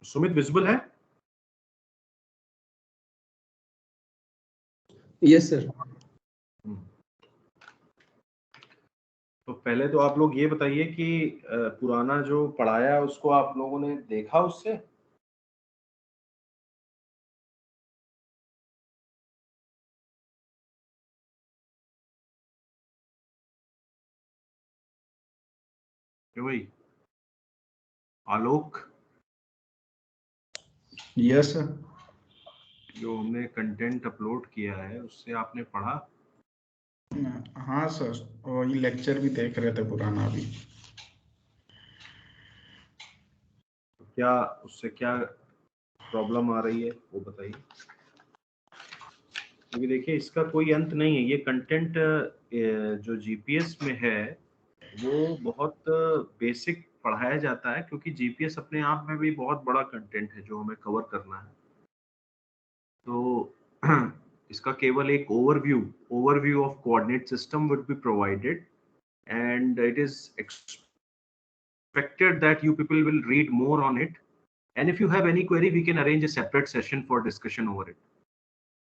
Sumit visible है? Yes sir. तो पहले तो आप लोग ये बताइए कि पुराना जो पढ़ाया उसको आप लोगों ने देखा उससे? क्यों भाई? आलोक, यस सर। जो हमने कंटेंट अपलोड किया है उससे आपने पढ़ा? हाँ सर, वही लेक्चर भी देख रहे थे पुराना अभी। क्या उससे क्या प्रॉब्लम आ रही है वो बताइए, क्योंकि देखिए इसका कोई अंत नहीं है। ये कंटेंट जो जीपीएस में है वो बहुत बेसिक पढ़ाया जाता है, क्योंकि जीपीएस अपने आप में भी बहुत बड़ा कंटेंट है जो हमें कवर करना है। तो इसका केवल एक overview of coordinate system would be provided, and it is expected that you people will read more on it, and if you have any query we can arrange a separate session for discussion over it.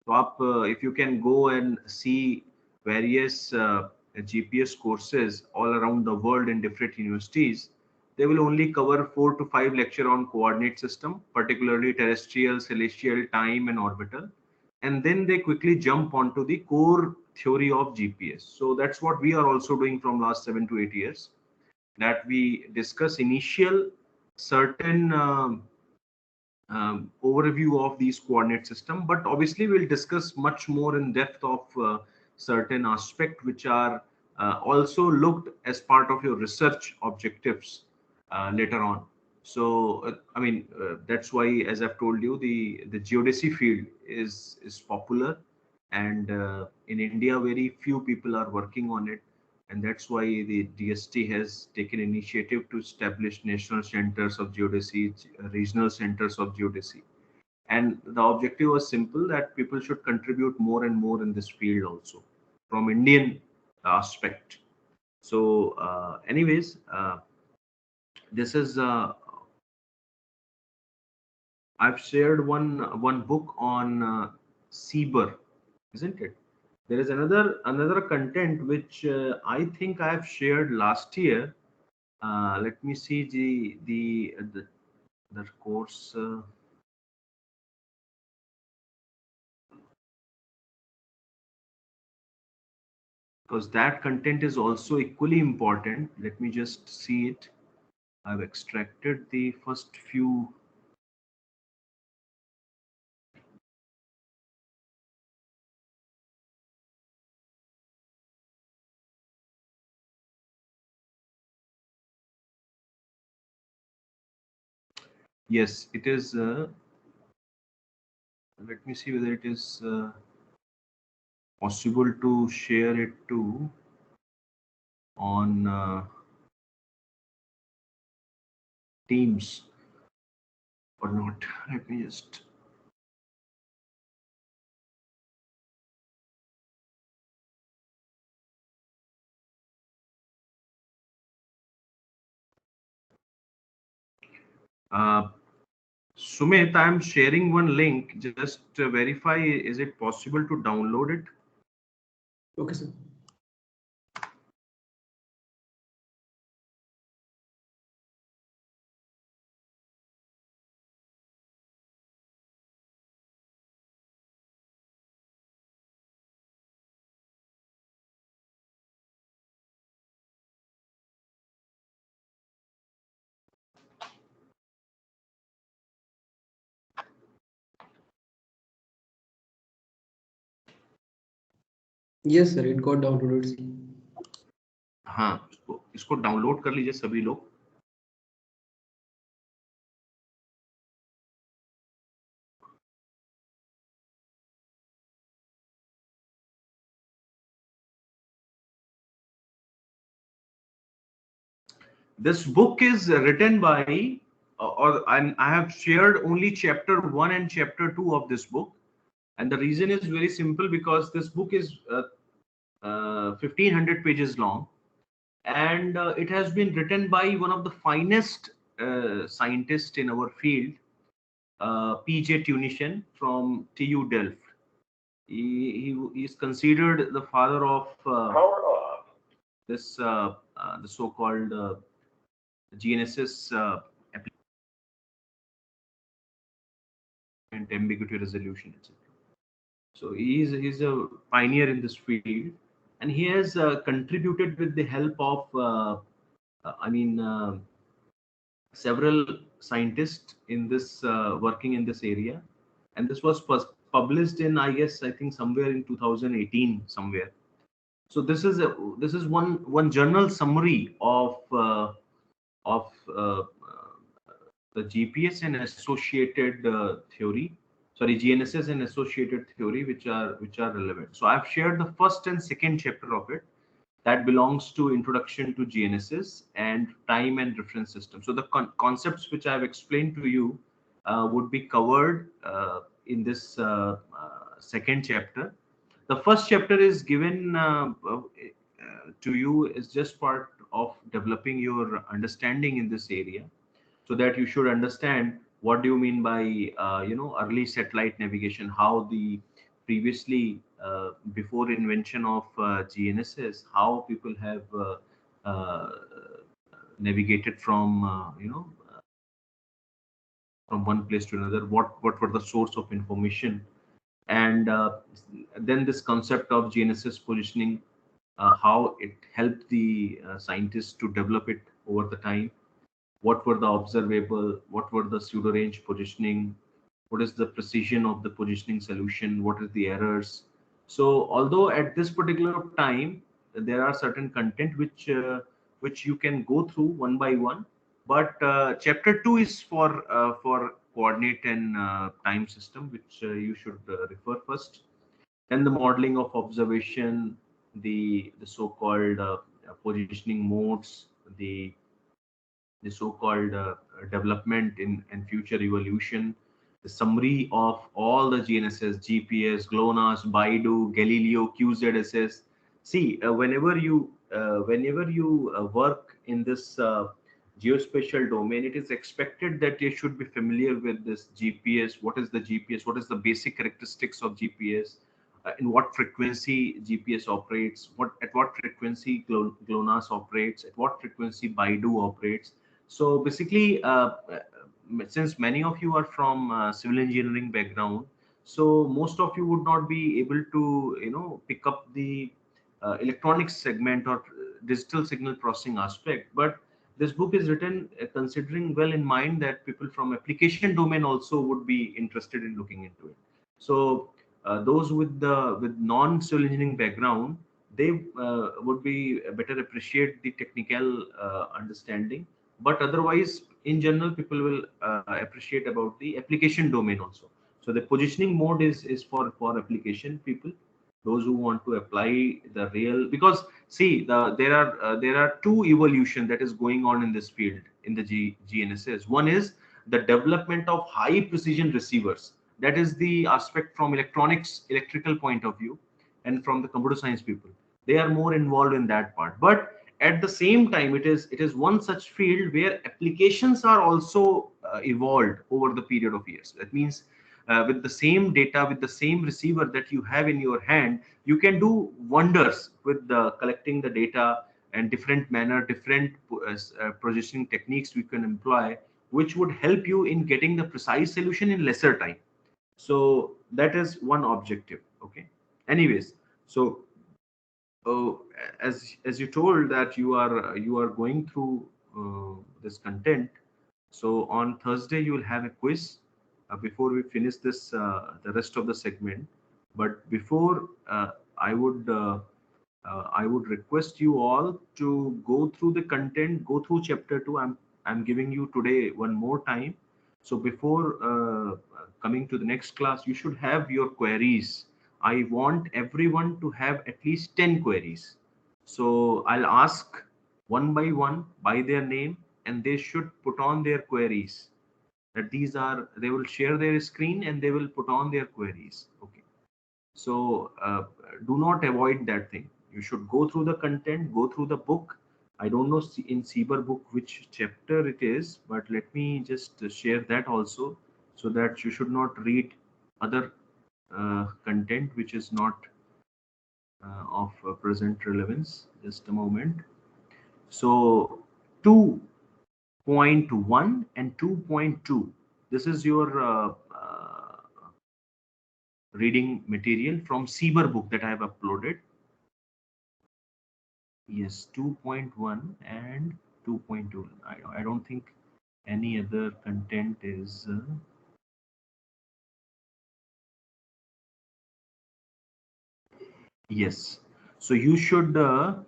So if you can go and see various GPS courses all around the world in different universities, they will only cover 4 to 5 lecture on coordinate system, particularly terrestrial, celestial, time and orbital, and then they quickly jump onto the core theory of GPS. So that's what we are also doing from last 7 to 8 years, that we discuss initial certain overview of these coordinate system, but obviously we'll discuss much more in depth of certain aspect which are also looked as part of your research objectives later on. So that's why, as I've told you, the geodesy field is popular, and in India very few people are working on it, and that's why the DST has taken initiative to establish national centers of geodesy, regional centers of geodesy. And the objective was simple, that people should contribute more and more in this field also from Indian aspect. So anyways, this is I've shared one book on Seaber, isn't it? There is another content which I think I have shared last year. Let me see the course. Because that content is also equally important. Let me just see it. I've extracted the first few. Yes, it is. Let me see whether it is possible to share it too on Teams or not. Let me just. Sumit, I am sharing one link. Just verify, is it possible to download it? Okay, sir. Yes, sir. It got downloaded. हाँ, इसको download कर लीजिए सभी लोग. This book is written by, I have shared only chapter 1 and chapter 2 of this book, and the reason is very simple, because this book is 1500 pages long, and it has been written by one of the finest scientists in our field, PJ Tunisian from TU Delft. He is considered the father of this the so-called GNSS application, ambiguity resolution, etc. So he's a pioneer in this field, and he has contributed with the help of I mean several scientists in this working in this area, and this was published in, I guess, I think somewhere in 2018 somewhere. So this is one journal summary of the GPS and associated theory, sorry, GNSS and associated theory, which are relevant. So I've shared the first and second chapter of it, that belongs to introduction to GNSS and time and reference system. So the concepts which I've explained to you would be covered in this second chapter. The first chapter is given to you is just part of developing your understanding in this area, so that you should understand what do you mean by early satellite navigation, how the previously before invention of GNSS, how people have uh, navigated from from one place to another, what were the source of information, and then this concept of GNSS positioning, how it helped the scientists to develop it over the time, what were the observable, what were the pseudo range positioning, what is the precision of the positioning solution, what is the errors. So although at this particular time there are certain content which you can go through one by one, but chapter 2 is for coordinate and time system, which you should refer first. Then the modeling of observation, the so-called positioning modes, the so-called development in and future evolution, the summary of all the GNSS, GPS, GLONASS, Baidu, Galileo, QZSS. See, whenever you work in this geospatial domain, it is expected that you should be familiar with this GPS. What is the GPS? What is the basic characteristics of GPS? In what frequency GPS operates? What frequency GLONASS operates? At what frequency Baidu operates? So basically, since many of you are from civil engineering background, so most of you would not be able to, pick up the electronics segment or digital signal processing aspect. But this book is written considering well in mind that people from application domain also would be interested in looking into it. So those with non-civil engineering background, they would be better appreciate the technical understanding, but otherwise in general people will appreciate about the application domain also. So the positioning mode is for application people, those who want to apply the real, because see there are two evolution that is going on in this field in the GNSS. One is the development of high precision receivers, that is the aspect from electrical point of view, and from the computer science people, they are more involved in that part. But at the same time, it is one such field where applications are also evolved over the period of years. That means with the same data, with the same receiver that you have in your hand, you can do wonders with collecting the data and different manner, different positioning techniques we can employ, which would help you in getting the precise solution in lesser time. So that is one objective. Okay. Anyways, so as you told that you are going through this content, so on Thursday you will have a quiz before we finish this the rest of the segment. But before I would request you all to go through the content, go through chapter 2. I'm giving you today one more time. So before coming to the next class, you should have your queries. I want everyone to have at least 10 queries. So I'll ask one by one by their name, and they should put on their queries. That these are, they will share their screen and they will put on their queries. Okay. So do not avoid that thing. You should go through the content, go through the book. I don't know in CBER book which chapter it is, but let me just share that also, so that you should not read other content which is not of present relevance. Just a moment. So 2.1 and 2.2. This is your reading material from Sieber book that I have uploaded. Yes, 2.1 and 2.2. I don't think any other content is. Yes, so you should go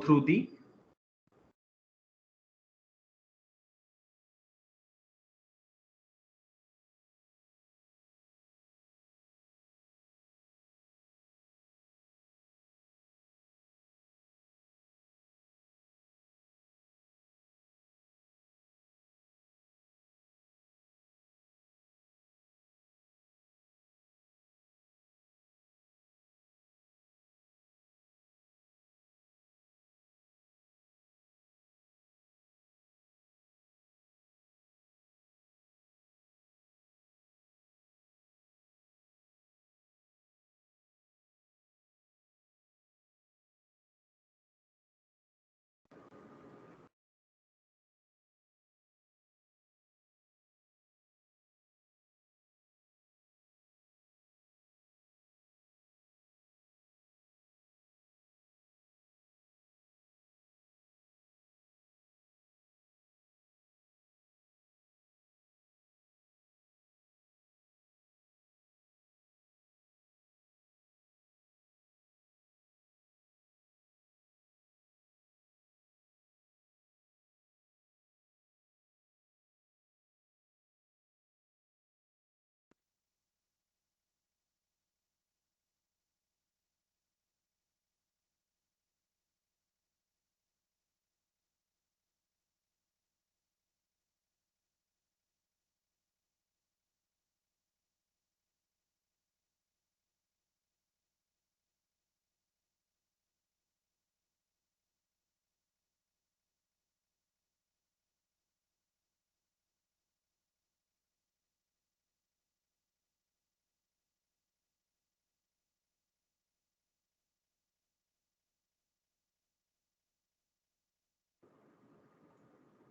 through the.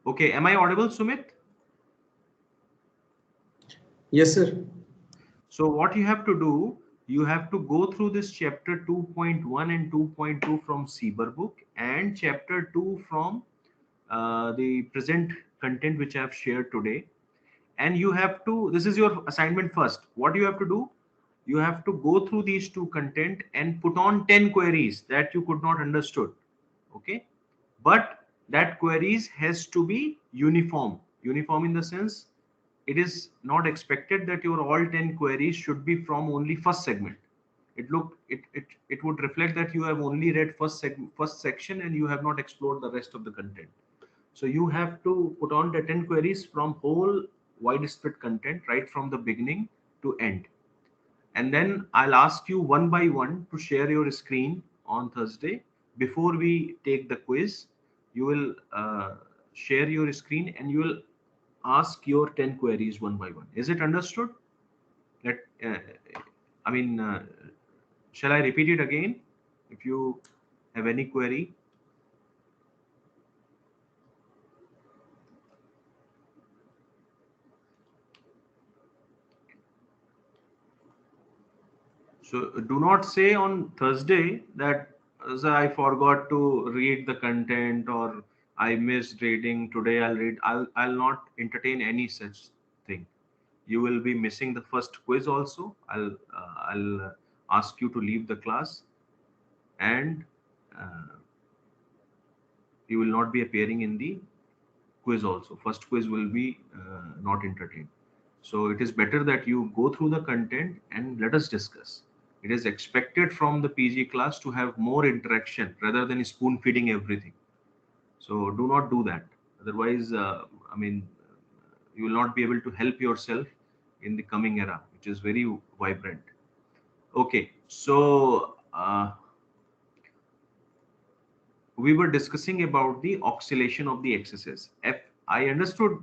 Okay, am I audible, Sumit? Yes, sir. So what you have to do, you have to go through this chapter 2.1 and 2.2 from Sieber book and chapter 2 from the present content which I have shared today. And you have to, this is your assignment first. What you have to do, you have to go through these two content and put on 10 queries that you could not understood. Okay. But that queries has to be uniform in the sense it is not expected that your all 10 queries should be from only first segment. It would reflect that you have only read first section and you have not explored the rest of the content. So you have to put on the 10 queries from whole widespread content right from the beginning to end. And then I'll ask you one by one to share your screen on Thursday. Before we take the quiz, you will share your screen and you will ask your 10 queries one by one. Is it understood? Let, uh, I mean, shall I repeat it again? If you have any query. So do not say on Thursday that "Sir, I forgot to read the content or I missed reading today. I'll read. I'll not entertain any such thing. You will be missing the first quiz also. I'll ask you to leave the class and uh, you will not be appearing in the quiz also. First quiz will be not entertained. So it is better that you go through the content and let us discuss. It is expected from the PG class to have more interaction rather than spoon feeding everything. So do not do that. Otherwise, I mean, you will not be able to help yourself in the coming era, which is very vibrant. Okay, so we were discussing about the oscillation of the axes. I understood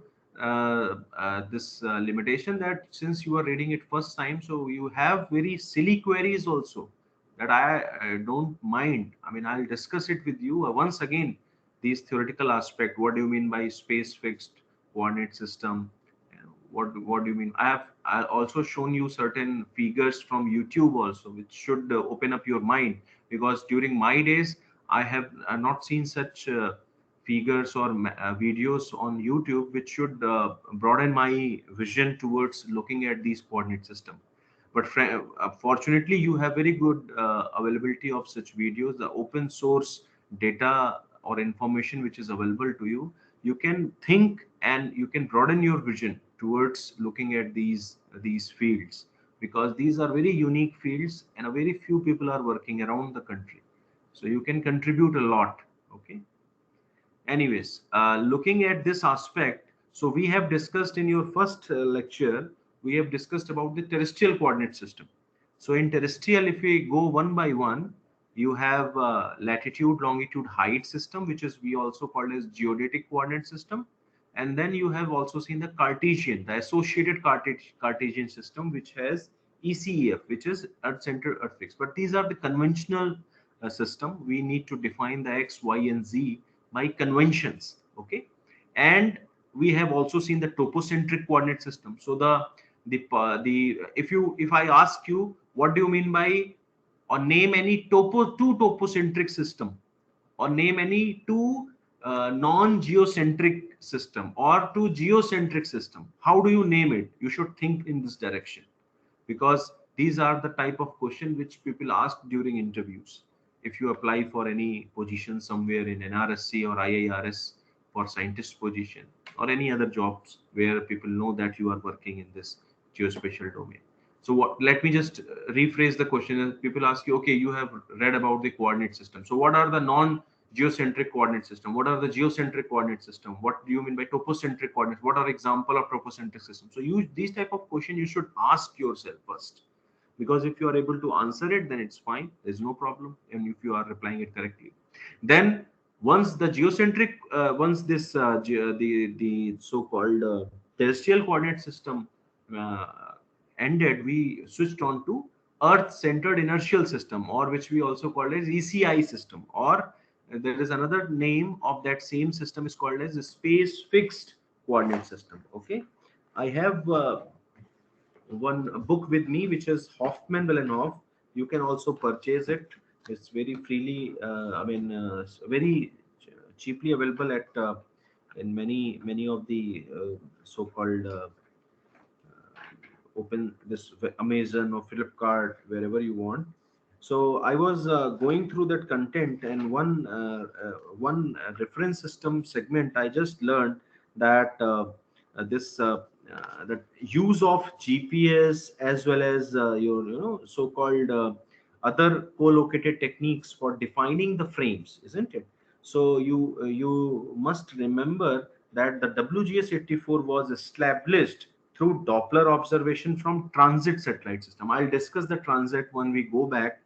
this limitation, that since you are reading it first time, so you have very silly queries also that I don't mind. I mean, I'll discuss it with you once again. These theoretical aspect. What do you mean by space fixed coordinate system? What do you mean? I also shown you certain figures from YouTube also, which should open up your mind, because during my days I have not seen such figures or videos on YouTube, which should broaden my vision towards looking at these coordinate system. But fortunately, you have very good availability of such videos. The open source data or information which is available to you, you can think and you can broaden your vision towards looking at these fields, because these are very unique fields and a very few people are working around the country. So you can contribute a lot. Okay. Anyways, looking at this aspect, so we have discussed in your first lecture, we have discussed about the terrestrial coordinate system. So in terrestrial, if we go one by one, you have latitude, longitude, height system, which is we also called as geodetic coordinate system. And then you have also seen the Cartesian, the associated Cartesian system, which has ECEF, which is Earth center, Earth fixed. But these are the conventional system. We need to define the X, Y, and Z by conventions. Okay. And we have also seen the topocentric coordinate system. So the if I ask you, what do you mean by, or name any two topocentric system, or name any two non-geocentric system or two geocentric system, how do you name it? You should think in this direction, because these are the type of question which people ask during interviews. If you apply for any position somewhere in NRSC or IIRS for scientist position, or any other jobs where people know that you are working in this geospatial domain. So let me just rephrase the question. People ask you, okay, you have read about the coordinate system. So what are the non-geocentric coordinate system? What are the geocentric coordinate system? What do you mean by topocentric coordinates? What are example of topocentric system? So these type of question you should ask yourself first, because if you are able to answer it, then it's fine. There's no problem. And if you are replying it correctly, then once the geocentric, once this the so-called terrestrial coordinate system uh, ended, we switched on to Earth-centered inertial system, or which we also call as ECI system, or there is another name of that same system is called as a space fixed coordinate system. Okay, I have one book with me, which is Hoffman Willenhoff. You can also purchase it. It's very freely, very cheaply available at in many of the so-called open this Amazon or Flipkart, wherever you want. So I was going through that content, and one reference system segment I just learned that this that use of GPS as well as your so-called other co-located techniques for defining the frames, isn't it? So you must remember that the WGS84 was established through Doppler observation from transit satellite system. I'll discuss the transit when we go back,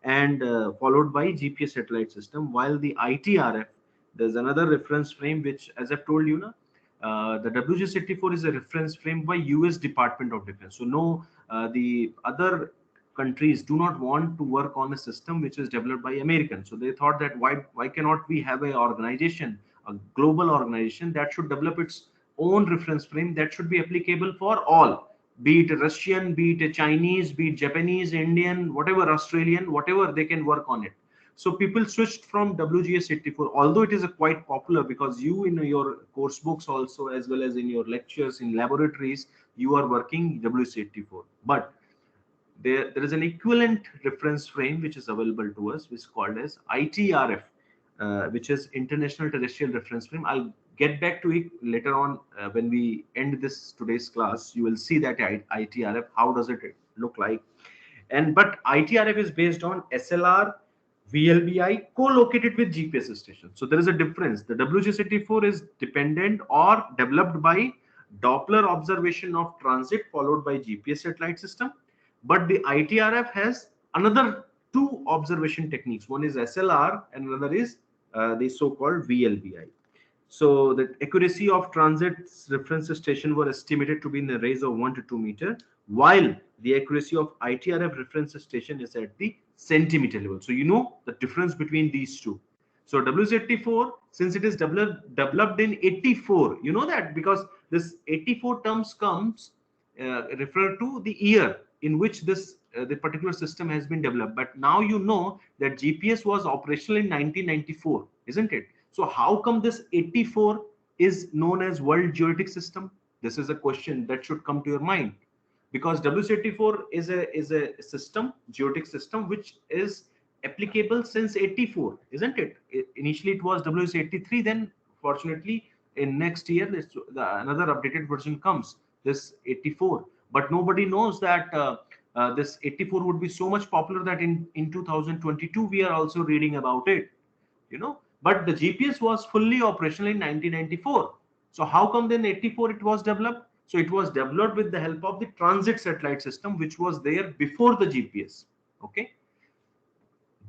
and followed by GPS satellite system. While the ITRF, there's another reference frame which, as I've told you, the WGS84 is a reference frame by US Department of Defense. So no, the other countries do not want to work on a system which is developed by Americans. So they thought that why cannot we have a organization, a global organization that should develop its own reference frame that should be applicable for all, be it Russian, be it Chinese, be it Japanese, Indian, whatever, Australian, whatever, they can work on it. So people switched from WGS84, although it is a quite popular, because you in your course books also, as well as in your lectures in laboratories, you are working WGS84. But there is an equivalent reference frame which is available to us, which is called as ITRF, which is International Terrestrial Reference Frame. I'll get back to it later on when we end this today's class. You will see that ITRF, how does it look like. And but ITRF is based on SLR VLBI co-located with GPS station. So there is a difference. The WGS84 is dependent or developed by Doppler observation of transit followed by GPS satellite system. But the ITRF has another two observation techniques. One is SLR and another is the so-called VLBI. So the accuracy of transit's reference station were estimated to be in the range of 1 to 2 meter, while the accuracy of ITRF reference station is at the centimeter level. So you know the difference between these two. So WZ84, since it is developed in 84, you know that because this 84 terms comes refer to the year in which this the particular system has been developed. But now you know that GPS was operational in 1994, isn't it? So how come this 84 is known as World Geodetic System? This is a question that should come to your mind, because WC84 is a system, geodetic system, which is applicable since 84, isn't it? Initially it was WC83, then fortunately in next year another updated version comes, this 84. But nobody knows that this 84 would be so much popular that in 2022 we are also reading about it, you know. But the GPS was fully operational in 1994. So how come then 84 it was developed? So it was developed with the help of the transit satellite system, which was there before the GPS. Okay.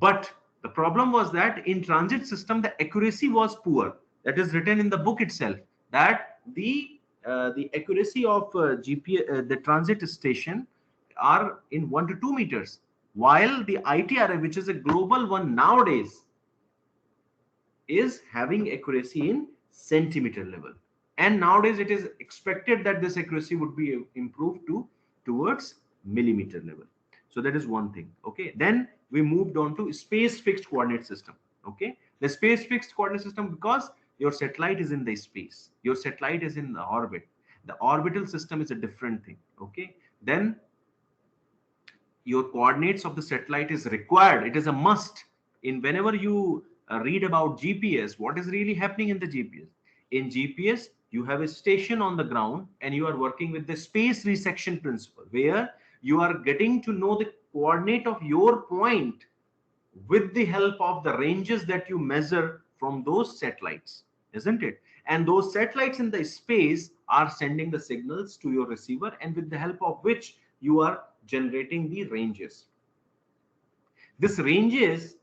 But the problem was that in transit system, the accuracy was poor. That is written in the book itself, that the accuracy of GPS, the transit station, are in 1 to 2 meters, while the ITRA, which is a global one nowadays, is having accuracy in centimeter level. And nowadays it is expected that this accuracy would be improved towards millimeter level. So that is one thing. Okay, then we moved on to space fixed coordinate system. Okay, the space fixed coordinate system, because your satellite is in the space, your satellite is in the orbit, the orbital system is a different thing. Okay, then your coordinates of the satellite is required, it is a must. In whenever you read about GPS, what is really happening in the GPS? In GPS you have a station on the ground and you are working with the space resection principle, where you are getting to know the coordinate of your point with the help of the ranges that you measure from those satellites, isn't it? And those satellites in the space are sending the signals to your receiver, and with the help of which you are generating the ranges. This ranges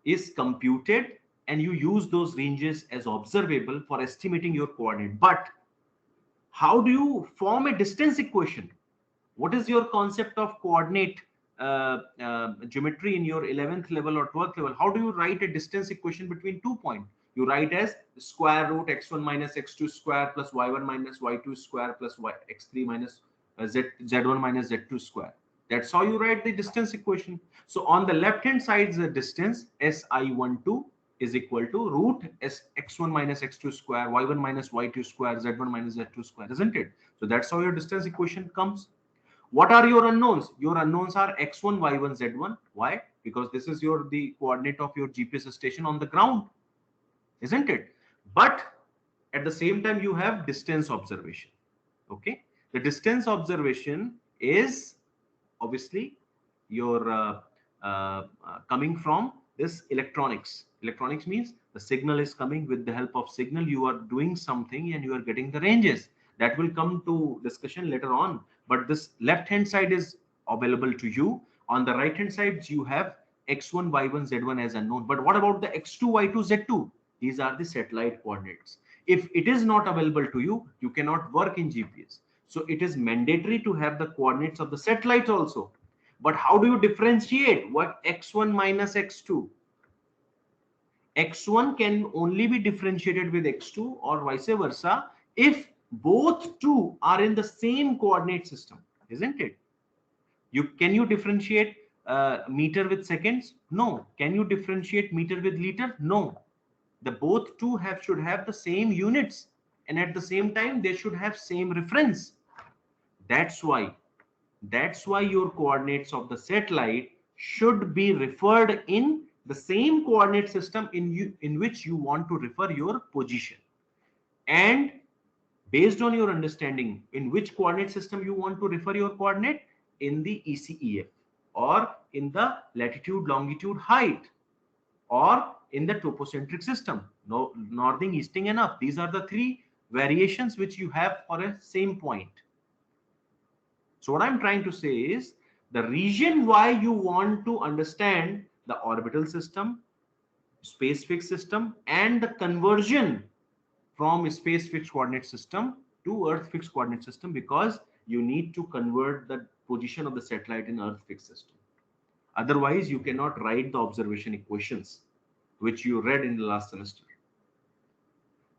is computed and you use those ranges as observable for estimating your coordinate. But how do you form a distance equation? What is your concept of coordinate geometry in your 11th level or 12th level? How do you write a distance equation between 2 points? You write as square root x1 minus x2 square plus y1 minus y2 square plus x3 minus z1 minus z2 square. That's how you write the distance equation. So on the left hand side, the distance si12 is equal to root s x1 minus x2 square, y1 minus y2 square, z1 minus z2 square, isn't it? So that's how your distance equation comes. What are your unknowns? Your unknowns are x1, y1, z1. Why? Because this is the coordinate of your GPS station on the ground, isn't it? But at the same time you have distance observation. Okay, the distance observation is obviously your coming from this electronics. Electronics means the signal is coming, with the help of signal you are doing something and you are getting the ranges. That will come to discussion later on. But this left hand side is available to you. On the right hand side you have x1, y1, z1 as unknown. But what about the x2, y2, z2? These are the satellite coordinates. If it is not available to you, you cannot work in GPS. So it is mandatory to have the coordinates of the satellite also. But how do you differentiate what x1 minus x2? X1 can only be differentiated with x2 or vice versa if both two are in the same coordinate system, isn't it? Can you differentiate meter with seconds? No. Can you differentiate meter with liter? No. The both two should have the same units, and at the same time they should have same reference. That's why your coordinates of the satellite should be referred in the same coordinate system in which you want to refer your position. And based on your understanding in which coordinate system you want to refer your coordinate, in the ECEF, or in the latitude, longitude, height, or in the topocentric system, no, northing, easting, and up. These are the three variations which you have for a same point. So what I'm trying to say is, the reason why you want to understand the orbital system, space fixed system, and the conversion from space fixed coordinate system to earth fixed coordinate system, because you need to convert the position of the satellite in earth fixed system. Otherwise you cannot write the observation equations which you read in the last semester.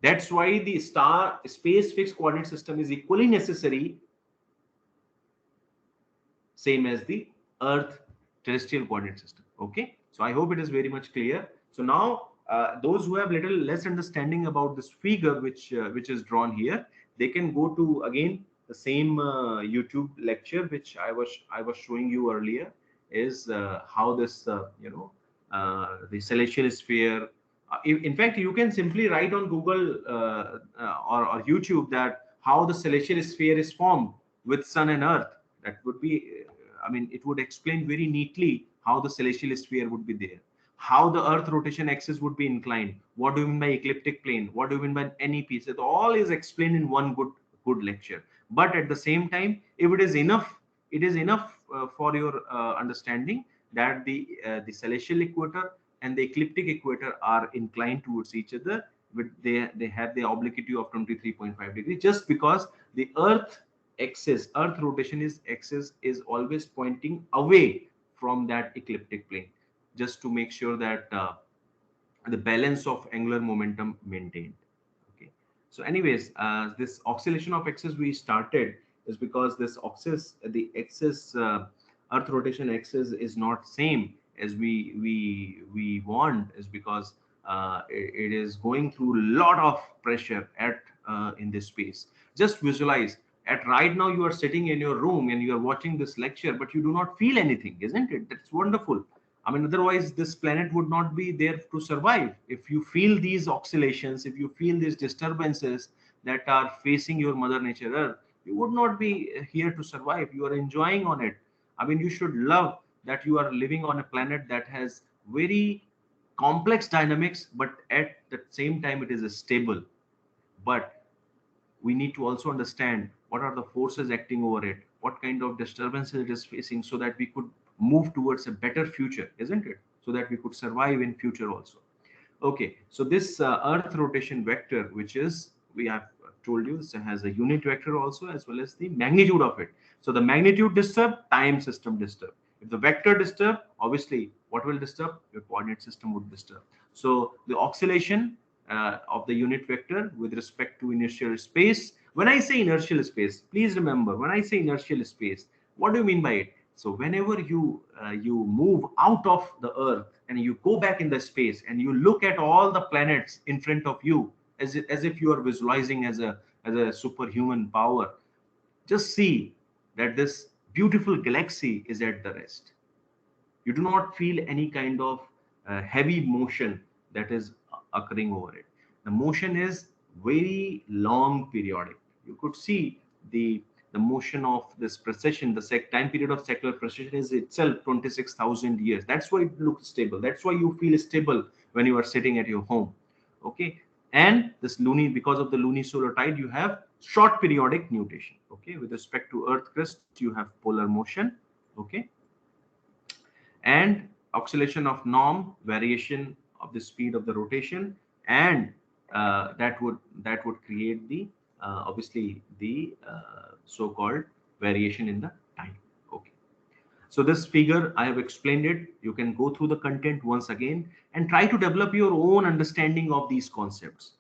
That's why the star space fixed coordinate system is equally necessary, same as the earth terrestrial coordinate system. Okay, so I hope it is very much clear. So now those who have little less understanding about this figure which is drawn here, they can go to again the same YouTube lecture which I was showing you earlier, is how this the celestial sphere. In fact, you can simply write on Google or YouTube that how the celestial sphere is formed with sun and earth. That would be, I mean, it would explain very neatly how the celestial sphere would be there, how the earth rotation axis would be inclined, what do you mean by ecliptic plane, what do you mean by any piece. It all is explained in one good lecture. But at the same time, if it is enough, it is enough for your understanding that the celestial equator and the ecliptic equator are inclined towards each other, but they have the obliquity of 23.5 degrees, just because the earth rotation is axis is always pointing away from that ecliptic plane, just to make sure that the balance of angular momentum maintained. Okay, so anyways, this oscillation of axis we started is because this axis, the axis earth rotation axis is not same as we want, is because it is going through a lot of pressure at in this space. Just visualize, at right now you are sitting in your room and you are watching this lecture, but you do not feel anything, isn't it? That's wonderful. I mean, otherwise this planet would not be there to survive. If you feel these oscillations, if you feel these disturbances that are facing your mother nature earth, you would not be here to survive. You are enjoying on it. I mean, you should love that you are living on a planet that has very complex dynamics, but at the same time it is stable. But we need to also understand what are the forces acting over it, what kind of disturbances it is facing, so that we could move towards a better future, isn't it? So that we could survive in future also. Okay, so this earth rotation vector, which is, we have told you, this has a unit vector also, as well as the magnitude of it. So the magnitude disturb, time system disturb. If the vector disturb, obviously what will disturb? Your coordinate system would disturb. So the oscillation of the unit vector with respect to inertial space. When I say inertial space, please remember, when I say inertial space, what do you mean by it? So whenever you move out of the earth and you go back in the space and you look at all the planets in front of you, as if you are visualizing as a superhuman power, just see that this beautiful galaxy is at the rest. You do not feel any kind of heavy motion that is occurring over it. The motion is very long periodic. You could see the motion of this precession, the time period of secular precession is itself 26,000 years. That's why it looks stable. That's why you feel stable when you are sitting at your home. Okay, and this loony, because of the lunisolar tide, you have short periodic nutation. Okay, with respect to earth crust, you have polar motion. Okay, and oscillation of norm, variation of the speed of the rotation, and that would create the obviously the so-called variation in the time. Okay, so this figure I have explained it. You can go through the content once again and try to develop your own understanding of these concepts.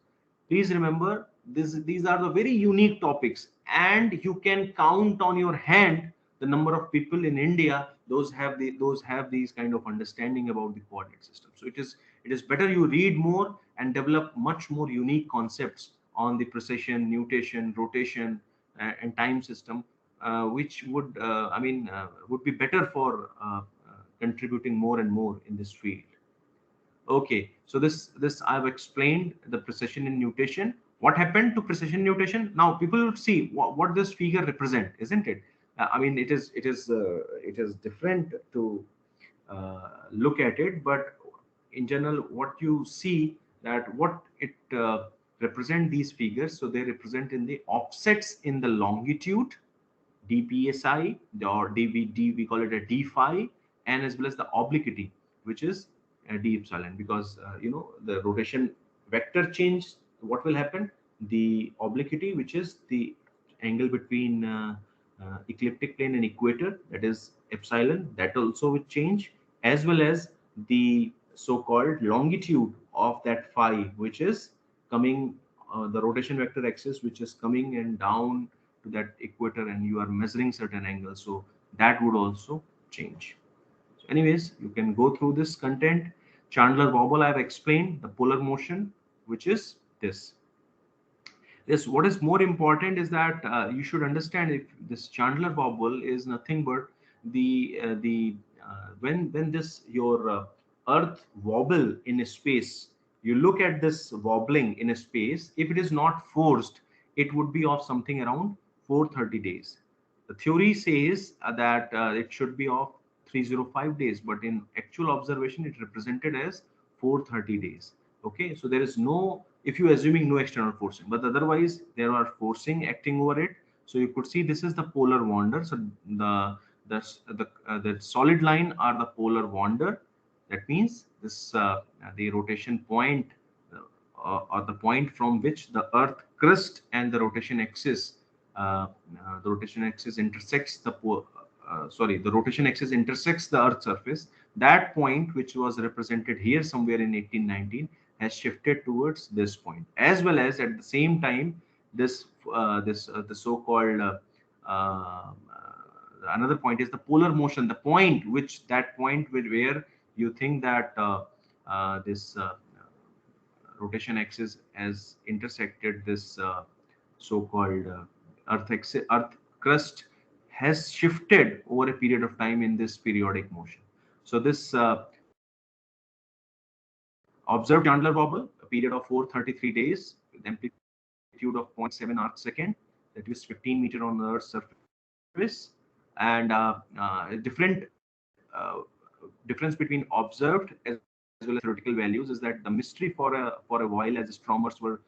Please remember, these are the very unique topics, and you can count on your hand the number of people in India those have these kind of understanding about the coordinate system. So it is better you read more and develop much more unique concepts on the precession, nutation, rotation, and time system, which would be better for contributing more and more in this field. Okay, so this I've explained the precession in nutation. What happened to precession nutation? Now people would see what this figure represent, isn't it? I mean, it is different to look at it, but in general, what you see that what it represent these figures. So they represent in the offsets in the longitude, dpsi, or dvd, we call it a d phi, and as well as the obliquity, which is d epsilon, because the rotation vector change, what will happen? the obliquity, which is the angle between ecliptic plane and equator, that is epsilon, that also will change, as well as the so-called longitude of that phi, which is coming, the rotation vector axis, which is coming and down to that equator, and you are measuring certain angles, so that would also change. So anyways, you can go through this content. Chandler wobble, I have explained the polar motion, which is this. Yes, what is more important is that you should understand, if this Chandler wobble is nothing but when this your Earth wobble in a space, you look at this wobbling in a space. If it is not forced, it would be of something around 430 days. The theory says that it should be of 305 days, but in actual observation, it represented as 430 days. Okay, so there is no, if you assuming no external forcing, but otherwise there are forcing acting over it. So you could see this is the polar wander. So the solid line are the polar wander. That means this the rotation point, or the point from which the Earth crust and the rotation axis intersects the rotation axis intersects the Earth's surface. That point, which was represented here somewhere in 1819, has shifted towards this point, as well as at the same time the so-called another point is the polar motion, the point which that point where you think that this rotation axis has intersected this so-called Earth crust, has shifted over a period of time in this periodic motion. So this observed Chandler wobble, a period of 433 days, with amplitude of 0.7 arc second, that is 15 meter on the Earth's surface, and different difference between observed as well as theoretical values is that the mystery for a while, as astronomers were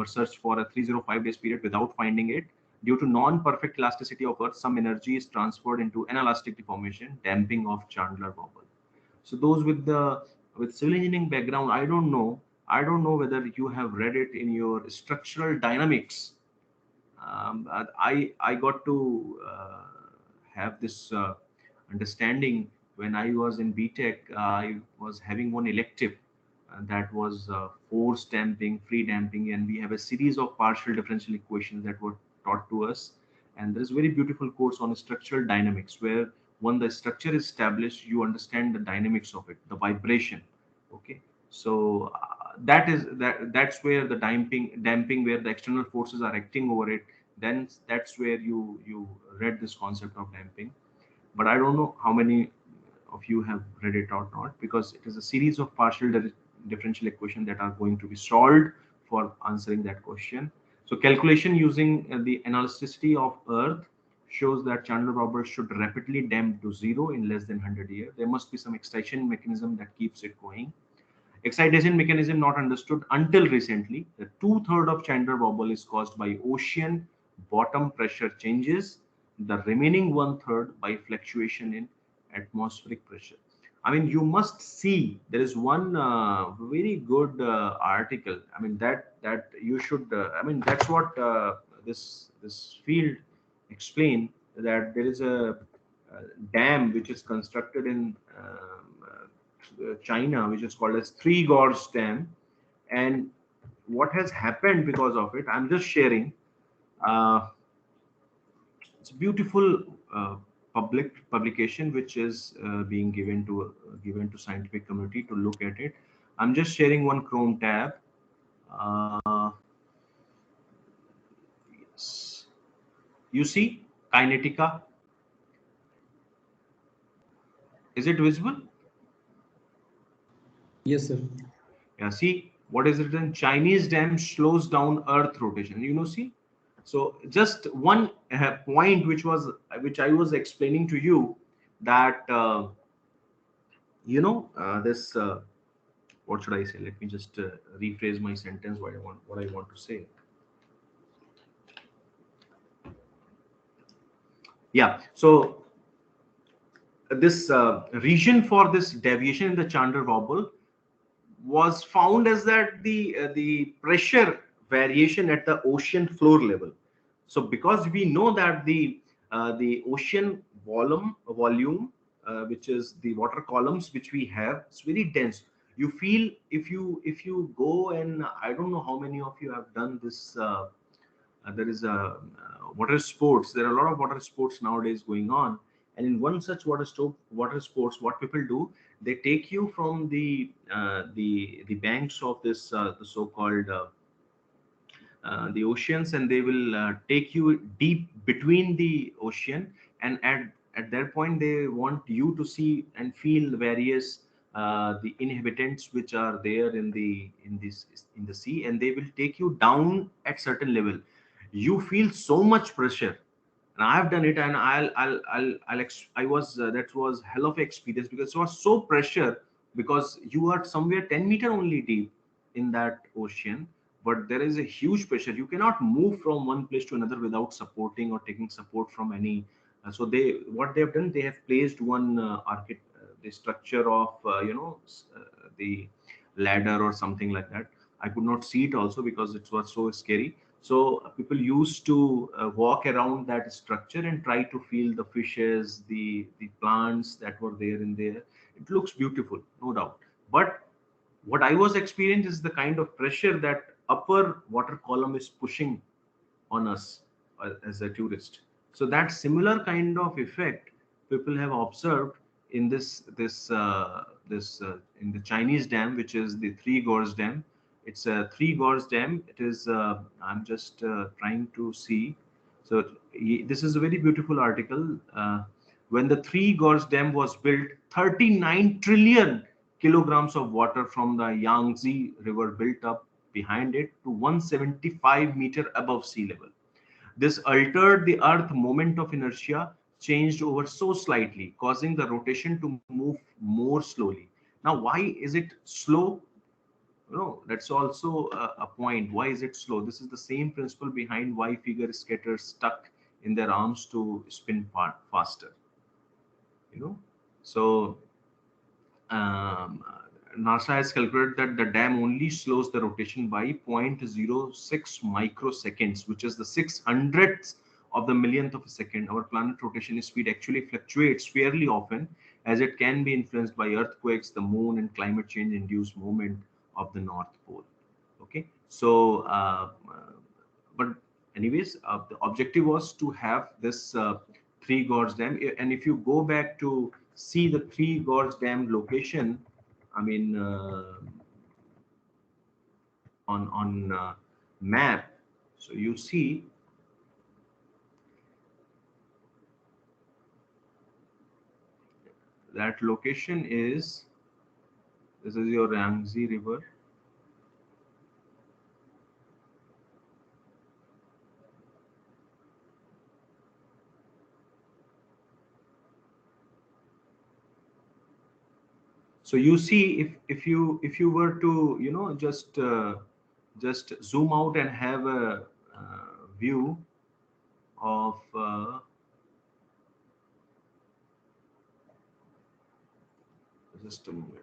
searched for a 305 days period without finding it. Due to non-perfect elasticity of Earth, some energy is transferred into inelastic deformation, damping of Chandler wobble. So those with civil engineering background, I don't know whether you have read it in your structural dynamics. I got to have this understanding when I was in BTech. I was having one elective that was force damping, free damping, and we have a series of partial differential equations that were taught to us. And there's a very beautiful course on structural dynamics where when the structure is established, you understand the dynamics of it, the vibration. Okay, so that's where the damping where the external forces are acting over it. Then that's where you read this concept of damping. But I don't know how many of you have read it or not, because it is a series of partial differential equations that are going to be solved for answering that question. So calculation using the analyticity of Earth shows that Chandler wobble should rapidly damp to zero in less than 100 years. There must be some excitation mechanism that keeps it going. Excitation mechanism not understood until recently. The two-thirds of Chandler wobble is caused by ocean bottom pressure changes. The remaining one-third by fluctuation in atmospheric pressure. I mean, you must see there is one very good article. I mean that you should. I mean that's what this field explain, that there is a dam which is constructed in China, which is called as Three Gorge Dam. And what has happened because of it, I'm just sharing. Uh, it's a beautiful public publication which is being given to scientific community to look at it. I'm just sharing one Chrome tab. Yes. You see Kinetica. Is it visible? Yes, sir. Yeah, see what is written? Chinese dam slows down Earth rotation. You know, see. So just one point which I was explaining to you, that this what should I say? Let me just rephrase my sentence. What I want to say. Yeah. So this region for this deviation in the Chandler wobble was found as that the pressure variation at the ocean floor level. So because we know that the ocean volume, which is the water columns which we have, it's very dense. You feel, if you go, and I don't know how many of you have done this. There is a water sports. There are a lot of water sports nowadays going on, and in one such water sports, what people do, they take you from the banks of this the so-called the oceans, and they will take you deep between the ocean, and at that point they want you to see and feel various the inhabitants which are there in the sea, and they will take you down at certain level. You feel so much pressure, and I've done it, and I was that was hell of an experience, because it was so pressure, because you are somewhere 10 meter only deep in that ocean, but there is a huge pressure. You cannot move from one place to another without supporting or taking support from any. So they, what they have done, they have placed one the structure of the ladder or something like that. I could not see it also because it was so scary. So people used to walk around that structure and try to feel the fishes, the plants that were there in there. It looks beautiful, no doubt. But what I was experiencing is the kind of pressure that upper water column is pushing on us as a tourist. So that similar kind of effect people have observed in this in the Chinese dam, which is the Three Gorge Dam. It's a Three Gorge Dam. It is. I'm just trying to see. So this is a very beautiful article. When the Three Gorge Dam was built, 39 trillion kilograms of water from the Yangtze River built up behind it to 175-meter above sea level. This altered the Earth moment of inertia, changed over so slightly, causing the rotation to move more slowly. Now, why is it slow? No, that's also a point. Why is it slow? This is the same principle behind why figure skaters stuck in their arms to spin faster. You know, so um, NASA has calculated that the dam only slows the rotation by 0.06 microseconds, which is the 600th of the millionth of a second. Our planet rotation speed actually fluctuates fairly often, as it can be influenced by earthquakes, the moon, and climate change induced movement of the North Pole. Okay, so but anyways, the objective was to have this Three Gorge Dam. And if you go back to see the Three Gorge Dam location, I mean, on map, so you see that location is, this is your Yangtze River. So you see, if you were to, just zoom out and have a view of just a moment.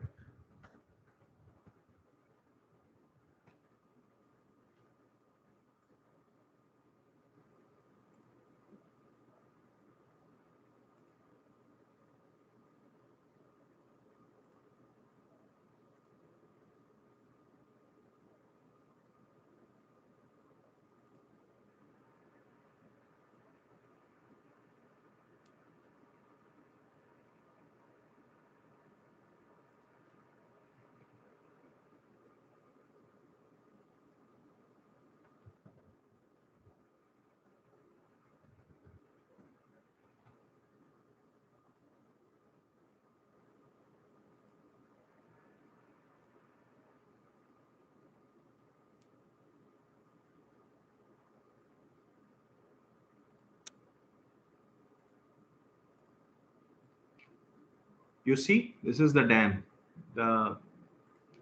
You see, this is the dam. The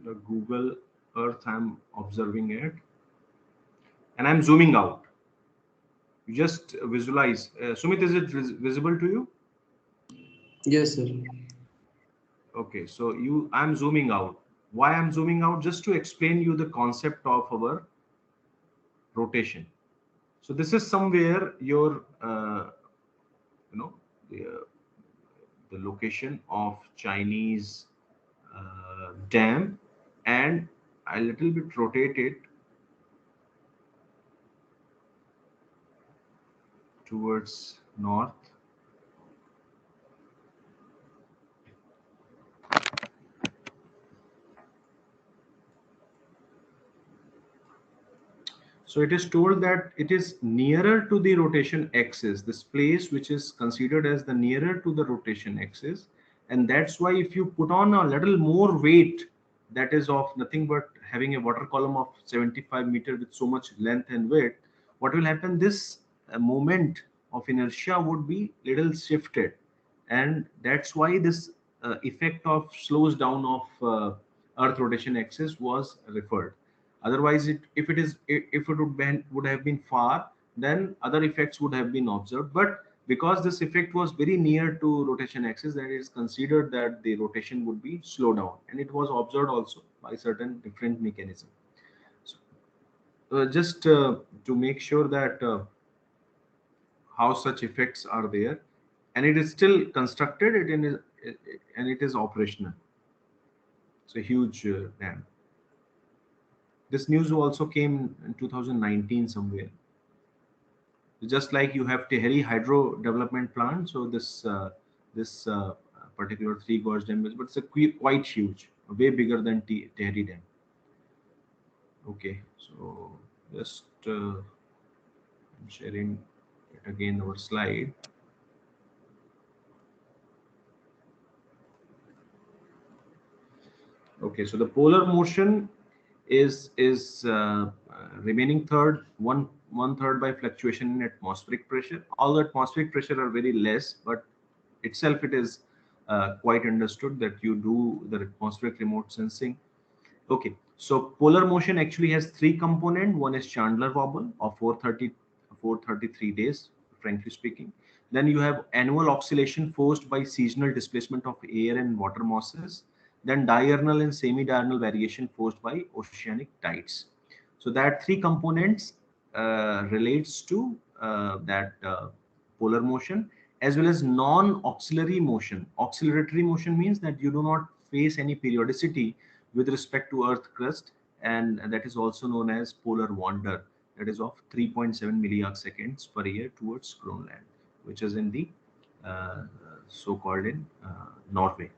the Google Earth, I'm observing it, and I'm zooming out. You just visualize. Sumit, is it visible to you? Yes, sir. Okay, so I'm zooming out. Why I'm zooming out? Just to explain you the concept of our rotation. So this is somewhere your you know the location of Chinese dam, and I little bit rotate it towards north. So it is told that it is nearer to the rotation axis, this place which is considered as the nearer to the rotation axis. And that's why if you put on a little more weight, that is of nothing but having a water column of 75 meter with so much length and width, what will happen? This moment of inertia would be little shifted. And that's why this effect of slows down of Earth rotation axis was referred. Otherwise, if it is if it would have been far, then other effects would have been observed. But because this effect was very near to rotation axis, then it is considered that the rotation would be slow down, and it was observed also by certain different mechanism. So, just to make sure that how such effects are there, and it is still constructed, and it is operational. It's a huge dam. This news also came in 2019 somewhere. Just like you have Tehri hydro development plant, so this particular three gorge dam is, but it's a quite huge, way bigger than Tehri dam. Okay, so just I'm sharing it again our slide. Okay, so the polar motion is remaining one third by fluctuation in atmospheric pressure. All the atmospheric pressure are very less, but itself it is quite understood that you do the atmospheric remote sensing. Okay, so polar motion actually has three component. One is Chandler wobble of 433 days, frankly speaking. Then you have annual oscillation forced by seasonal displacement of air and water masses. Then diurnal and semi-diurnal variation forced by oceanic tides. So that three components relates to that polar motion, as well as non-oscillatory motion. Oscillatory motion means that you do not face any periodicity with respect to Earth crust, and that is also known as polar wander. That is of 3.7 milliarc seconds per year towards Groenland, which is in the uh, so-called in Norway.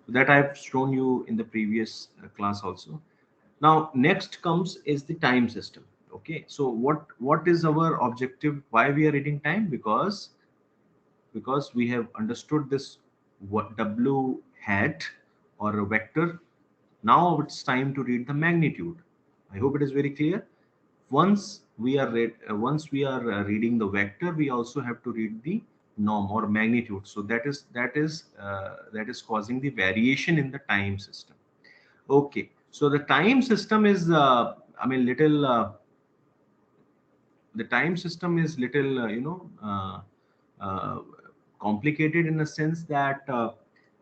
So that I've shown you in the previous class also. Now, next comes is the time system. Okay, so what is our objective? Why we are reading time? Because we have understood this what W hat or a vector. Now it's time to read the magnitude. I hope it is very clear. Once we are reading the vector, we also have to read the norm or magnitude. So that is causing the variation in the time system. Okay, so the time system is I mean little the time system is little uh, complicated in a sense that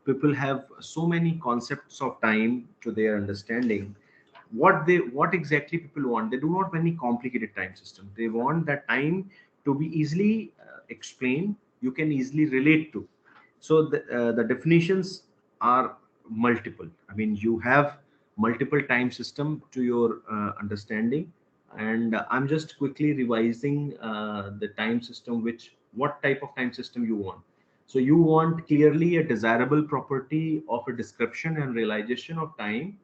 people have so many concepts of time to their understanding. What exactly people want, they do not want any complicated time system. They want that time to be easily explained, you can easily relate to. So the definitions are multiple. I mean, you have multiple time system to your understanding, and I'm just quickly revising the time system, which what type of time system you want. So you want clearly a desirable property of a description and realization of time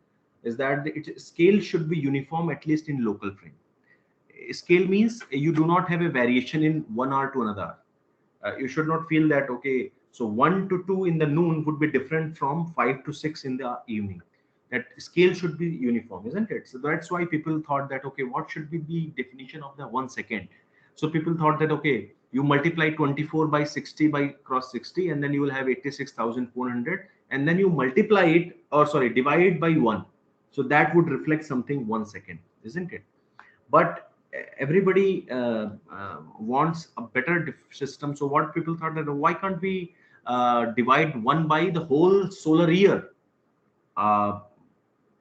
is that the scale should be uniform, at least in local frame. Scale means you do not have a variation in 1 hour to another hour. You should not feel that okay, so 1 to 2 in the noon would be different from 5 to 6 in the evening. That scale should be uniform, isn't it? So that's why people thought that okay, what should be the definition of the 1 second? So people thought that okay, you multiply 24 by 60 by cross 60, and then you will have 86,400, and then you multiply it, or sorry, divide by 1. So that would reflect something 1 second, isn't it? But everybody wants a better system. So what people thought that why can't we divide 1 by the whole solar year? uh,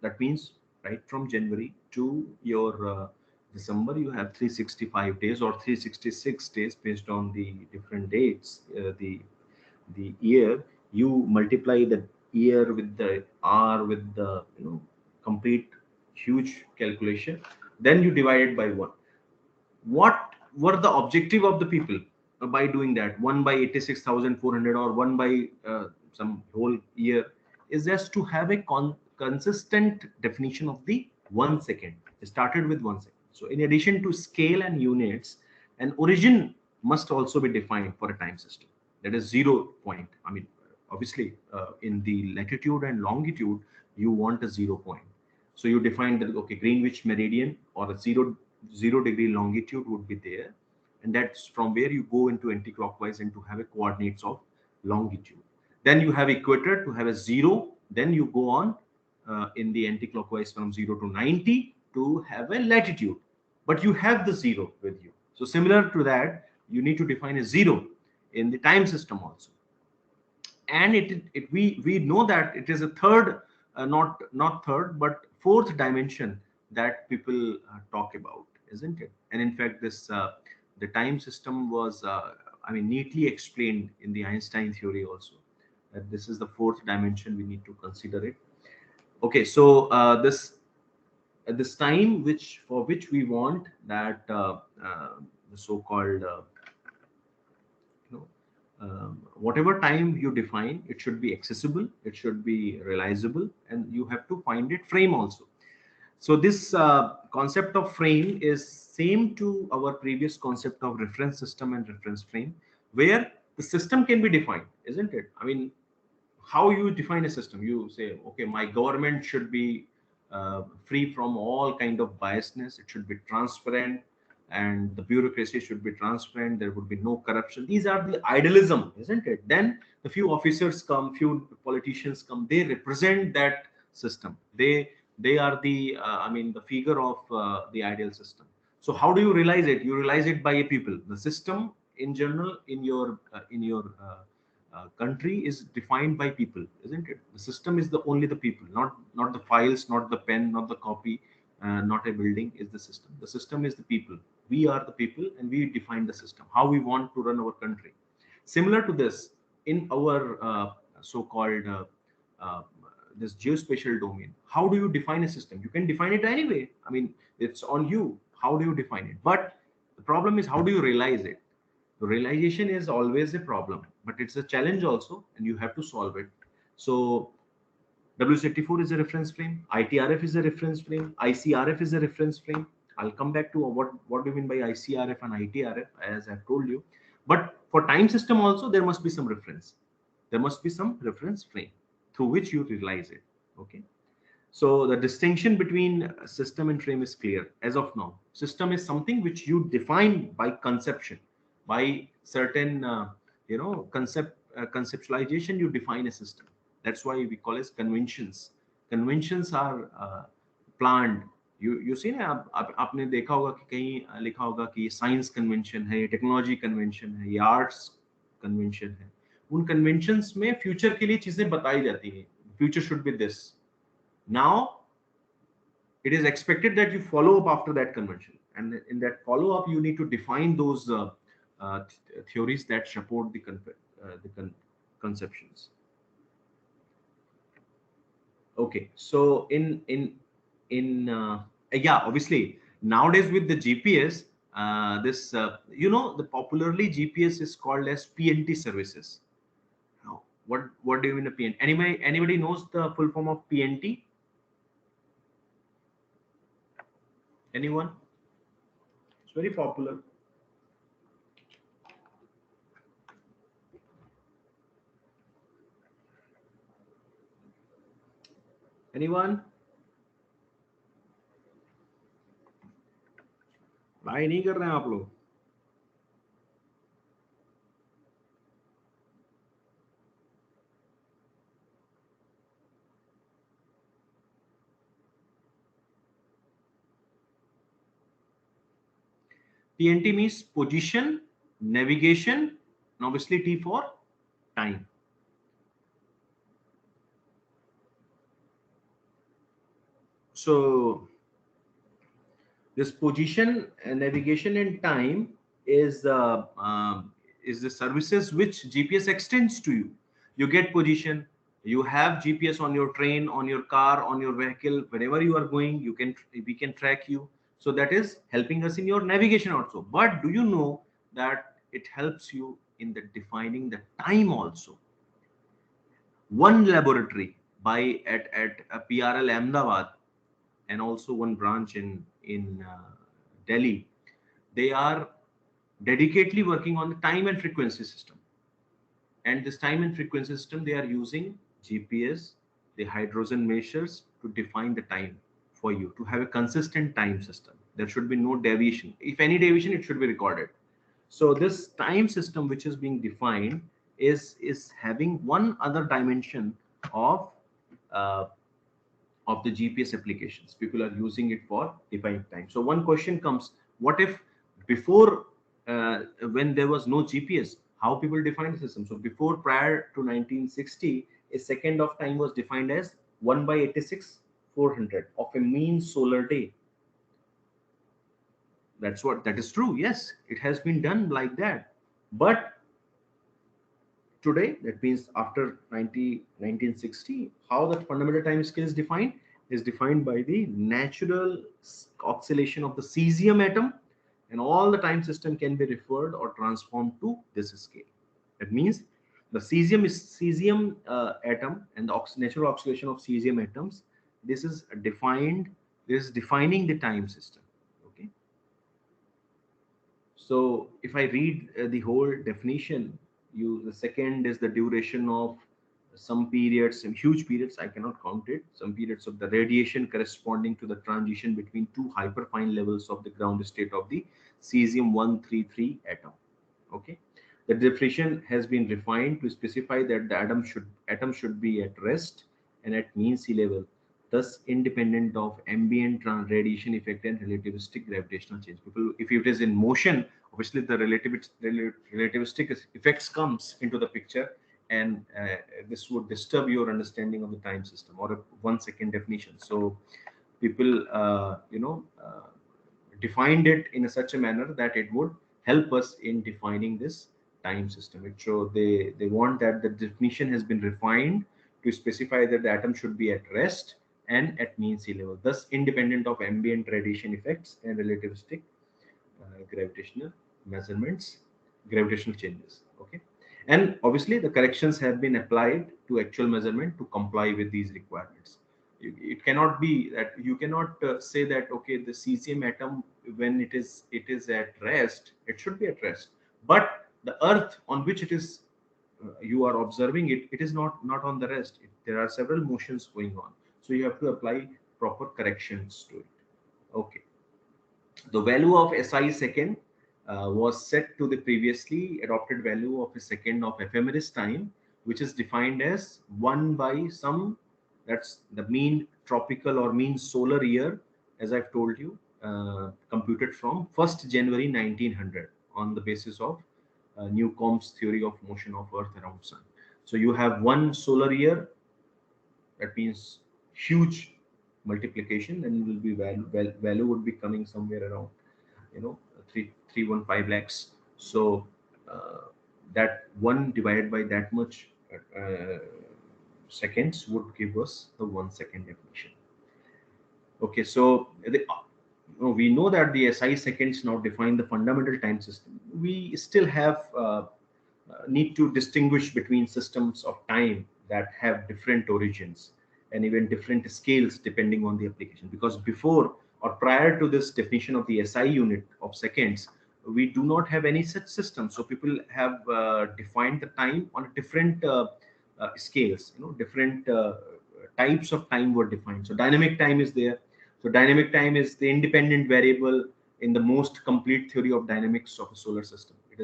that means right from January to your December, you have 365 days or 366 days based on the different dates. The year, you multiply the year with the hour with the complete huge calculation, then you divide it by 1. What were the objective of the people by doing that? 1 by 86,400 or 1 by some whole year is just to have a consistent definition of the 1 second. It started with 1 second. So in addition to scale and units, an origin must also be defined for a time system. That is 0 point. I mean, obviously, in the latitude and longitude, you want a 0 point. So you define that, okay, Greenwich meridian or a 0 degree longitude would be there, and that's from where you go into anti-clockwise and to have a coordinates of longitude. Then you have equator to have a 0. Then you go on in the anti-clockwise from 0 to 90 to have a latitude, but you have the 0 with you. So similar to that, you need to define a 0 in the time system also. And we know that it is a third, not third but fourth dimension that people talk about, isn't it? And in fact, this the time system was I mean, neatly explained in the Einstein theory also, that this is the fourth dimension, we need to consider it. Okay, so this time which for which we want that the so-called you know whatever time you define, it should be accessible, it should be realizable, and you have to find it frame also. So this concept of frame is same to our previous concept of reference system and reference frame, where the system can be defined, isn't it? I mean, how you define a system? You say, okay, my government should be free from all kind of biasness, it should be transparent, and the bureaucracy should be transparent, there would be no corruption. These are the idealism, isn't it? Then the few officers come, few politicians come, they represent that system. They are the I mean, the figure of the ideal system. So how do you realize it? You realize it by a people. The system in general in your country is defined by people, isn't it? The system is the only the people, not the files, not the pen, not the copy, not a building is the system. The system is the people. We are the people, and we define the system, how we want to run our country. Similar to this, in our so-called uh, this geospatial domain, how do you define a system? You can define it anyway. I mean, it's on you. How do you define it? But the problem is, how do you realize it? The realization is always a problem, but it's a challenge also, and you have to solve it. So W74 is a reference frame, ITRF is a reference frame, ICRF is a reference frame. I'll come back to what do you mean by ICRF and ITRF, as I've told you. But for time system also, there must be some reference. There must be some reference frame through which you realize it. Okay. So the distinction between system and frame is clear as of now. System is something which you define by conception, by certain conceptualization. You define a system. That's why we call it conventions. Conventions are planned. You see ना, आपने देखा होगा कि कहीं लिखा होगा कि science convention है, टेक्नोलॉजी कन्वेंशन है, या आर्ट्स कन्वेंशन है. उन कन्वेंशंस में फ्यूचर के लिए चीजें बताई जाती हैं. Future should be this. Now it is expected that you follow up after that convention, and in that follow up you need to define those theories that support conceptions. Okay, so in yeah, obviously nowadays with the GPS, this the popularly GPS is called as PNT services. Now, what do you mean a PNT? Anybody knows the full form of PNT? Anyone? It's very popular. Anyone? भाई नहीं कर रहे हैं आप लोग? PNT means position, navigation, and obviously T for time. So This position and navigation and time is the services which GPS extends to you. You get position, you have GPS on your train, on your car, on your vehicle, wherever you are going, we can track you. So that is helping us in your navigation also. But do you know that it helps you in the defining the time also? One laboratory at PRL Ahmedabad, and also one branch in Delhi, they are dedicatedly working on the time and frequency system. And this time and frequency system, they are using GPS, the hydrogen measures to define the time for you to have a consistent time system. There should be no deviation. If any deviation, it should be recorded. So this time system which is being defined is having one other dimension of uh, of the GPS applications. People are using it for defining time. So one question comes: what if before, when there was no GPS, how people define the system? So before, prior to 1960, a second of time was defined as 1 by 86 400 of a mean solar day. That is true. Yes, it has been done like that. But today, that means after 1960, how that fundamental time scale is defined by the natural oscillation of the cesium atom, and all the time system can be referred or transformed to this scale. That means the cesium atom and the natural oscillation of cesium atoms. This is defined. This is defining the time system. Okay. So if I read the whole definition, the second is the duration of some periods, some huge periods, I cannot count it, some periods of the radiation corresponding to the transition between two hyperfine levels of the ground state of the cesium-133 atom. Okay. The definition has been refined to specify that the atom should be at rest and at mean sea level, thus independent of ambient radiation effect and relativistic gravitational change. People, if it is in motion, obviously the relativistic effects comes into the picture, and this would disturb your understanding of the time system or a 1 second definition. So people, defined it in such a manner that it would help us in defining this time system. So they want that the definition has been refined to specify that the atom should be at rest and at mean sea level, thus independent of ambient radiation effects and relativistic gravitational measurements, gravitational changes. Okay, and obviously the corrections have been applied to actual measurement to comply with these requirements. It cannot be that you cannot say that okay, the cesium atom, when it is at rest, it should be at rest, but the earth on which it is, you are observing it, it is not on the rest. There are several motions going on, so you have to apply proper corrections to it. Okay. The value of SI second was set to the previously adopted value of a second of ephemeris time, which is defined as 1 by some, that's the mean tropical or mean solar year, as I've told you, computed from 1st January 1900 on the basis of Newcomb's theory of motion of Earth around Sun. So you have one solar year, that means huge multiplication, and will be value would be coming somewhere around, 315 lakhs. So that one divided by that much seconds would give us the 1 second definition. Okay, so we know that the SI seconds now define the fundamental time system. We still have need to distinguish between systems of time that have different origins and even different scales depending on the application. Because before or prior to this definition of the SI unit of seconds, we do not have any such system. So people have defined the time on different scales. Different types of time were defined. So dynamic time is there. So dynamic time is the independent variable in the most complete theory of dynamics of a solar system. It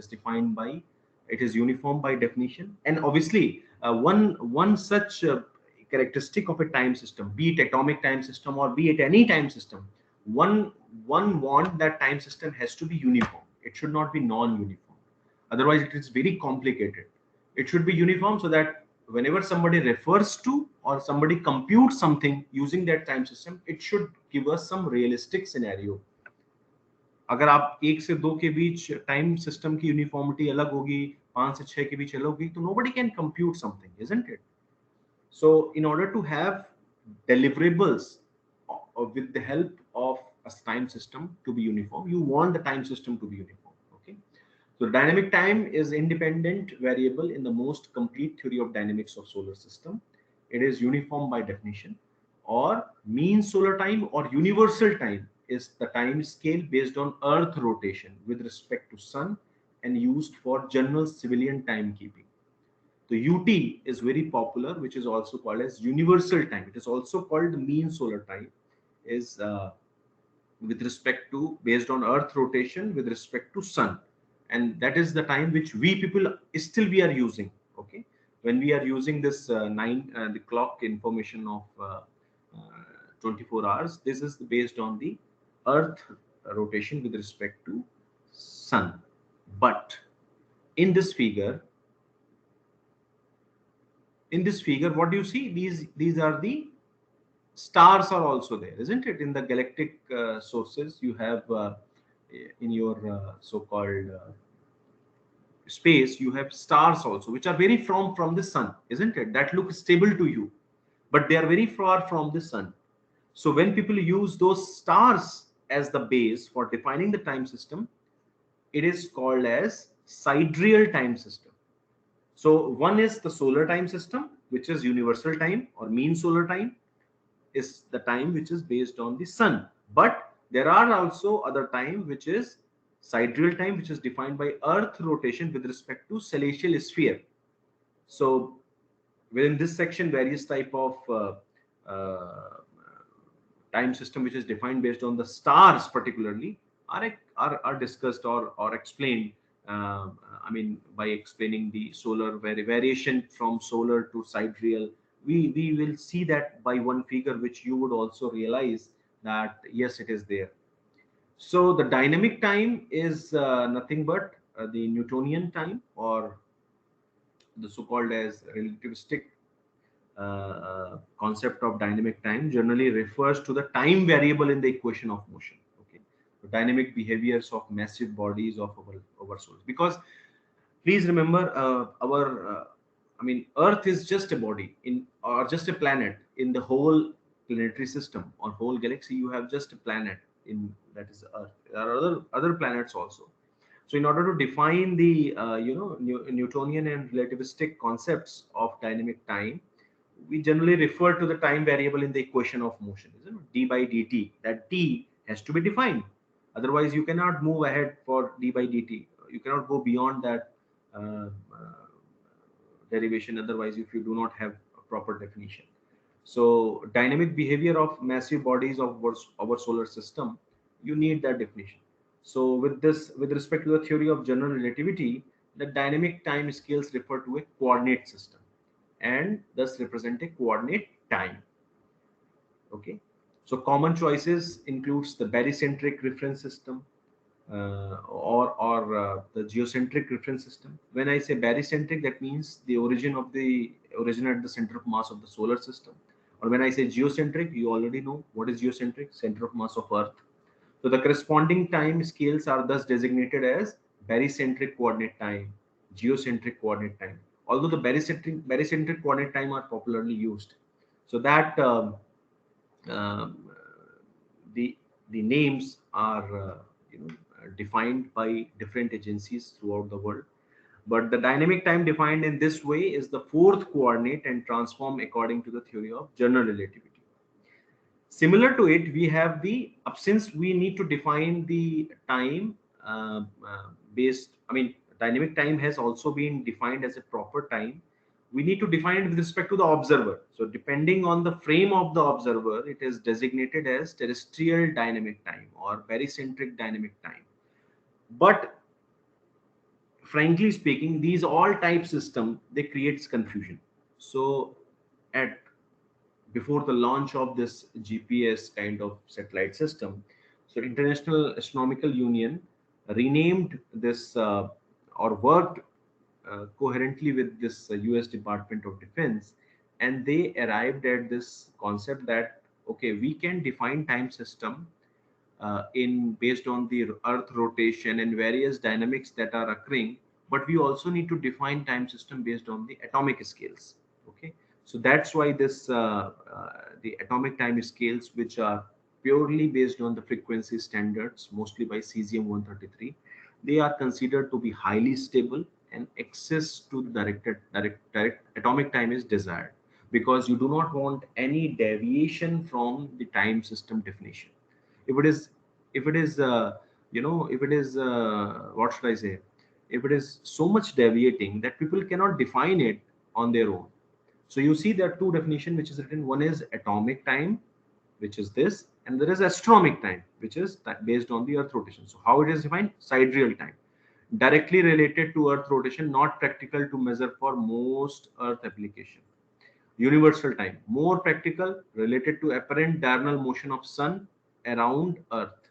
is uniform by definition, and obviously one such characteristic of a time system, be it atomic time system or be it any time system, one want that time system has to be uniform. It should not be non-uniform. Otherwise, it is very complicated. It should be uniform so that whenever somebody refers to or somebody computes something using that time system, it should give us some realistic scenario. अगर आप 1 से 2 के बीच time system की uniformity अलग होगी, 5 से 6 के बीच अलग होगी, तो nobody can compute something, isn't it? So in order to have deliverables with the help of a time system to be uniform, you want the time system to be uniform. Okay. So dynamic time is independent variable in the most complete theory of dynamics of solar system. It is uniform by definition, or mean solar time or universal time is the time scale based on earth rotation with respect to sun and used for general civilian timekeeping. The UT is very popular, which is also called as universal time. It is also called the mean solar time, is with respect to based on Earth rotation with respect to Sun, and that is the time which we people still we are using. Okay, when we are using this the clock information of 24 hours, this is based on the Earth rotation with respect to Sun. But in this figure, what do you see? These are the stars are also there, isn't it? In the galactic sources, you have in your so-called space, you have stars also, which are very from the sun, isn't it? That look stable to you, but they are very far from the sun. So when people use those stars as the base for defining the time system, it is called as sidereal time system. So one is the solar time system, which is universal time or mean solar time, is the time which is based on the sun. But there are also other time which is sidereal time, which is defined by earth rotation with respect to celestial sphere. So within this section, various type of time system which is defined based on the stars particularly are discussed or explained. I mean, by explaining the solar variation from solar to sidereal, we will see that by one figure, which you would also realize that yes, it is there. So the dynamic time is nothing but the Newtonian time, or the so-called as relativistic concept of dynamic time, generally refers to the time variable in the equation of motion. Okay, the dynamic behaviors of massive bodies of our solar. Because please remember, I mean, Earth is just a body in, or just a planet in the whole planetary system or whole galaxy. You have just a planet in, that is Earth. There are other planets also. So in order to define the Newtonian and relativistic concepts of dynamic time, we generally refer to the time variable in the equation of motion, isn't it? D by dt. That t has to be defined. Otherwise, you cannot move ahead for d by dt. You cannot go beyond that derivation. Otherwise, if you do not have a proper definition. So, dynamic behavior of massive bodies of our solar system, you need that definition. So, with this, with respect to the theory of general relativity, the dynamic time scales refer to a coordinate system and thus represent a coordinate time. Okay, so common choices includes the barycentric reference system, or the geocentric reference system. When I say barycentric, that means the origin at the center of mass of the solar system. Or when I say geocentric, you already know what is geocentric, center of mass of Earth. So the corresponding time scales are thus designated as barycentric coordinate time, geocentric coordinate time. Although the barycentric coordinate time are popularly used, so that um, the names are defined by different agencies throughout the world. But the dynamic time defined in this way is the fourth coordinate and transform according to the theory of general relativity. Similar to it, we have the since we need to define the time based. I mean, dynamic time has also been defined as a proper time. We need to define it with respect to the observer. So, depending on the frame of the observer, it is designated as terrestrial dynamic time or barycentric dynamic time. But frankly speaking, these all type system, they creates confusion. So, at before the launch of this GPS kind of satellite system, so International Astronomical Union renamed this or worked coherently with this US Department of Defense, and they arrived at this concept that okay, we can define time system in based on the Earth rotation and various dynamics that are occurring, but we also need to define time system based on the atomic scales. Okay, so that's why this the atomic time scales, which are purely based on the frequency standards, mostly by cesium 133, they are considered to be highly stable, and access to the direct atomic time is desired, because you do not want any deviation from the time system definition. If it is, if it is if it is what should I say, if it is so much deviating that people cannot define it on their own. So you see there are two definitions which is written. One is atomic time, which is this, and there is astronomic time, which is based on the Earth rotation. So how it is defined? Sidereal time, directly related to Earth rotation, not practical to measure for most Earth application. Universal time, more practical, related to apparent diurnal motion of Sun around Earth.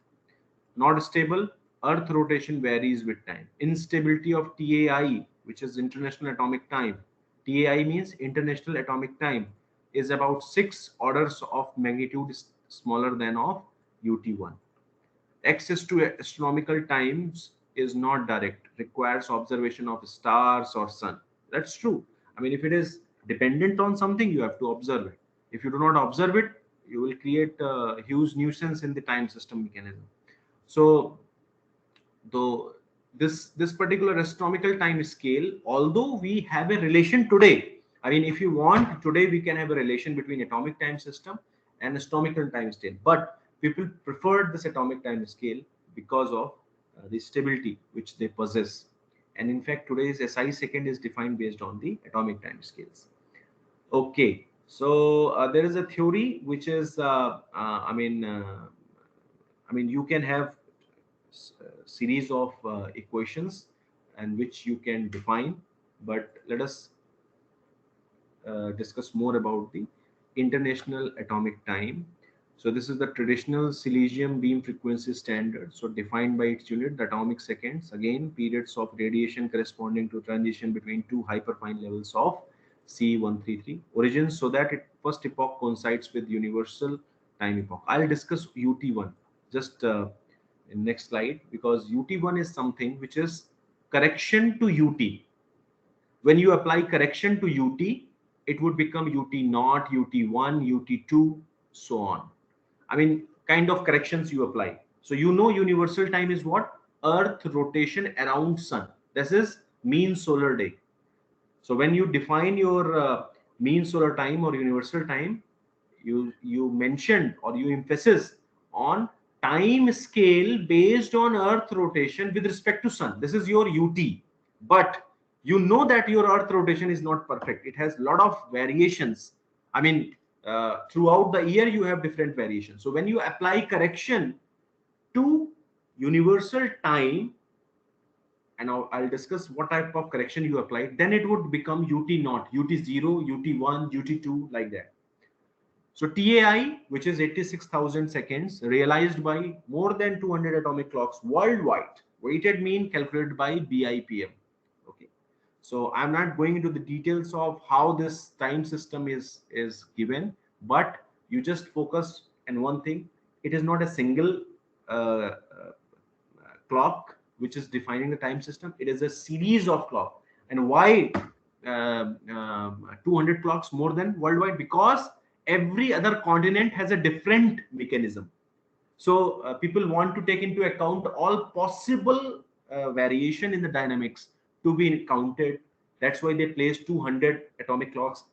Not stable, Earth rotation varies with time. Instability of TAI, which is International Atomic Time. TAI means International Atomic Time, is about 6 orders of magnitude smaller than of UT1. Access to astronomical times is not direct, requires observation of stars or sun. That's true. I mean, if it is dependent on something, you have to observe it. If you do not observe it, you will create a huge nuisance in the time system mechanism. So though this particular astronomical time scale, although we have a relation today, I mean, if you want today, we can have a relation between atomic time system and astronomical time scale, but people preferred this atomic time scale because of the stability which they possess. And in fact, today's SI second is defined based on the atomic time scales. Okay, so there is a theory which is you can have series of equations and which you can define, but let us discuss more about the international atomic time. So this is the traditional Silesium beam frequency standard, so defined by its unit, the atomic seconds, again periods of radiation corresponding to transition between two hyperfine levels of C133 origins, so that it first epoch coincides with universal time epoch. I'll discuss UT1 just in next slide, because UT1 is something which is correction to UT. When you apply correction to UT, it would become UT0, UT1, UT2, so on. I mean, kind of corrections you apply. So you know universal time is what? Earth rotation around sun. This is mean solar day. So when you define your mean solar time or universal time, you mentioned or you emphasis on time scale based on Earth rotation with respect to sun. This is your UT. But you know that your Earth rotation is not perfect. It has a lot of variations. I mean, throughout the year you have different variations. So when you apply correction to universal time, and I'll discuss what type of correction you apply, then it would become UT0, UT0, UT1, UT2, like that. So TAI, which is 86,000 seconds, realized by more than 200 atomic clocks worldwide, weighted mean calculated by BIPM. Okay. So I'm not going into the details of how this time system is given, but you just focus on one thing. It is not a single clock which is defining the time system. It is a series of clock. And why 200 clocks more than worldwide? Because every other continent has a different mechanism. So people want to take into account all possible variation in the dynamics to be counted. That's why they place 200 atomic clocks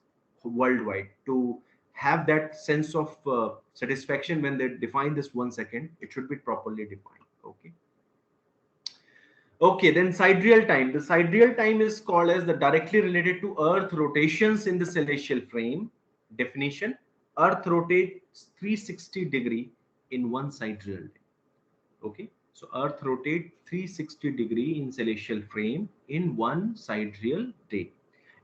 worldwide, to have that sense of satisfaction when they define this 1 second. It should be properly defined. Okay. Okay, then sidereal time. The sidereal time is called as the directly related to Earth rotations in the celestial frame. Definition: Earth rotates 360-degree in one sidereal day. Okay, so Earth rotates 360-degree in celestial frame in one sidereal day.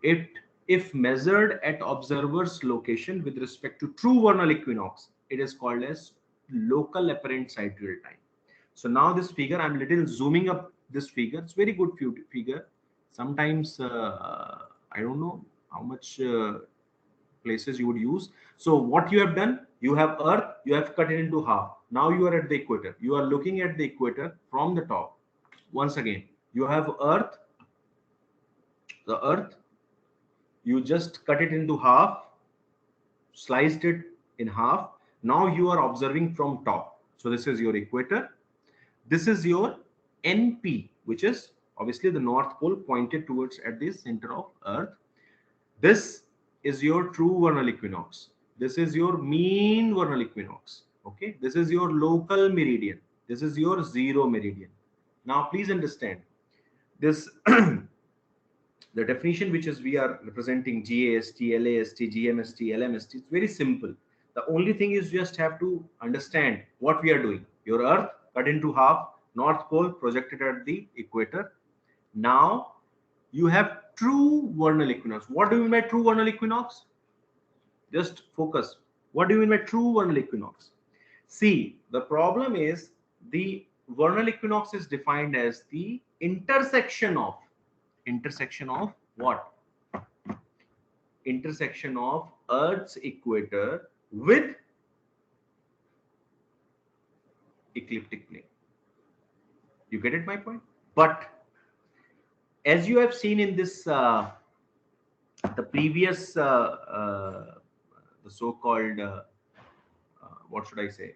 If measured at observer's location with respect to true vernal equinox, it is called as local apparent sidereal time. So now this figure, I'm little zooming up this figure. It's very good figure. Sometimes I don't know how much places you would use. So what you have done, you have Earth, you have cut it into half. Now you are at the equator. You are looking at the equator from the top. Once again, you have Earth, the Earth, you just cut it into half, sliced it in half. Now you are observing from top. So this is your equator. This is your NP, which is obviously the North Pole pointed towards at the center of Earth. This is your true vernal equinox. This is your mean vernal equinox. Okay, this is your local meridian. This is your zero meridian. Now, please understand this. The definition which is we are representing GAST, LAST, GMST, LMST. It's very simple. The only thing is you just have to understand what we are doing. Your Earth cut into half, North Pole projected at the equator. Now you have true vernal equinox. What do you mean by true vernal equinox? Just focus. What do you mean by true vernal equinox? See, the problem is the vernal equinox is defined as the intersection of what? Intersection of Earth's equator with ecliptic plane. You get it, my point? But as you have seen in this the previous the so-called what should I say,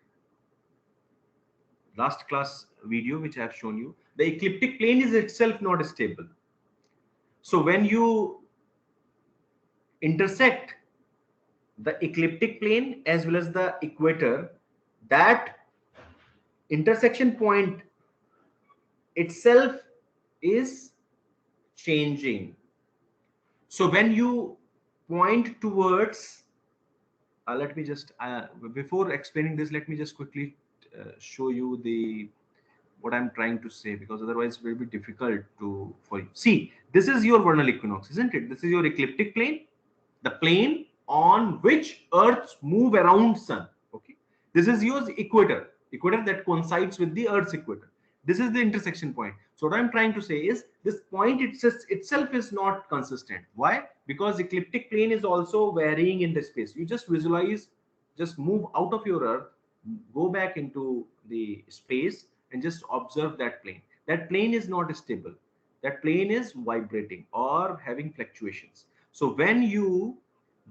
last class video which I have shown you, the ecliptic plane is itself not stable. So when you intersect the ecliptic plane as well as the equator, that intersection point itself is changing. So when you point towards let me just before explaining this, let me just quickly show you the what I'm trying to say, because otherwise it will be difficult to for you. See, this is your vernal equinox, isn't it? This is your ecliptic plane, the plane on which Earths move around Sun. Okay, this is your equator that coincides with the Earth's equator. This is the intersection point. So what I'm trying to say is this point itself is not consistent. Why? Because ecliptic plane is also varying in the space. You just visualize, just move out of your Earth, go back into the space and just observe that plane. That plane is not stable. That plane is vibrating or having fluctuations. So when you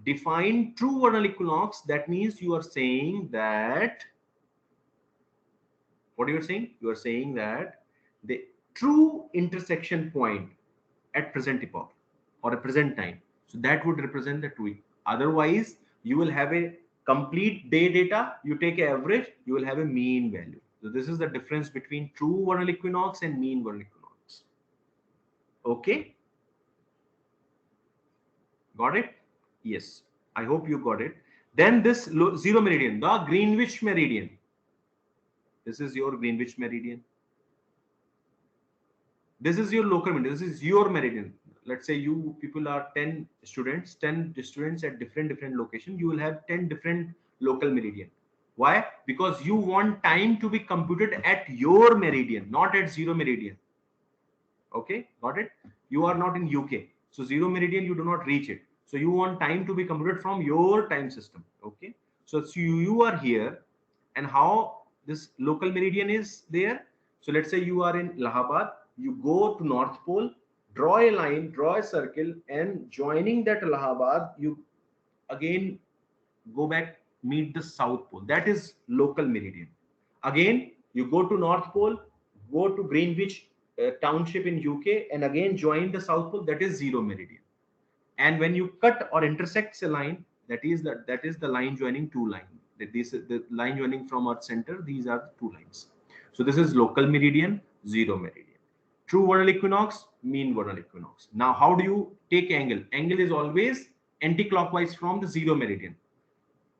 define true vernal equinox, that means you are saying that what you are saying? You are saying that the true intersection point at present epoch or a present time. So that would represent the true. Otherwise, you will have a complete day data. You take an average, you will have a mean value. So this is the difference between true vernal equinox and mean vernal equinox. Okay. Got it? Yes. I hope you got it. Then this zero meridian, the Greenwich meridian. This is your Greenwich meridian. This is your local meridian. This is your meridian. Let's say you people are 10 students at different locations. You will have 10 different local meridian. Why? Because you want time to be computed at your meridian, not at zero meridian. Okay, got it? You are not in UK, so zero meridian you do not reach it. So you want time to be computed from your time system. Okay, so you are here, and how this local meridian is there. So let's say you are in Allahabad, you go to North Pole, draw a line, draw a circle, and joining that Allahabad, you again go back, meet the South Pole. That is local meridian. Again, you go to North Pole, go to Greenwich township in UK, and again join the South Pole. That is zero meridian. And when you cut or intersects a line, that is the line joining two lines. This is the line joining from Earth center. These are the two lines. So this is local meridian, zero meridian. True vernal equinox, mean vernal equinox. Now, how do you take angle? Angle is always anti-clockwise from the zero meridian.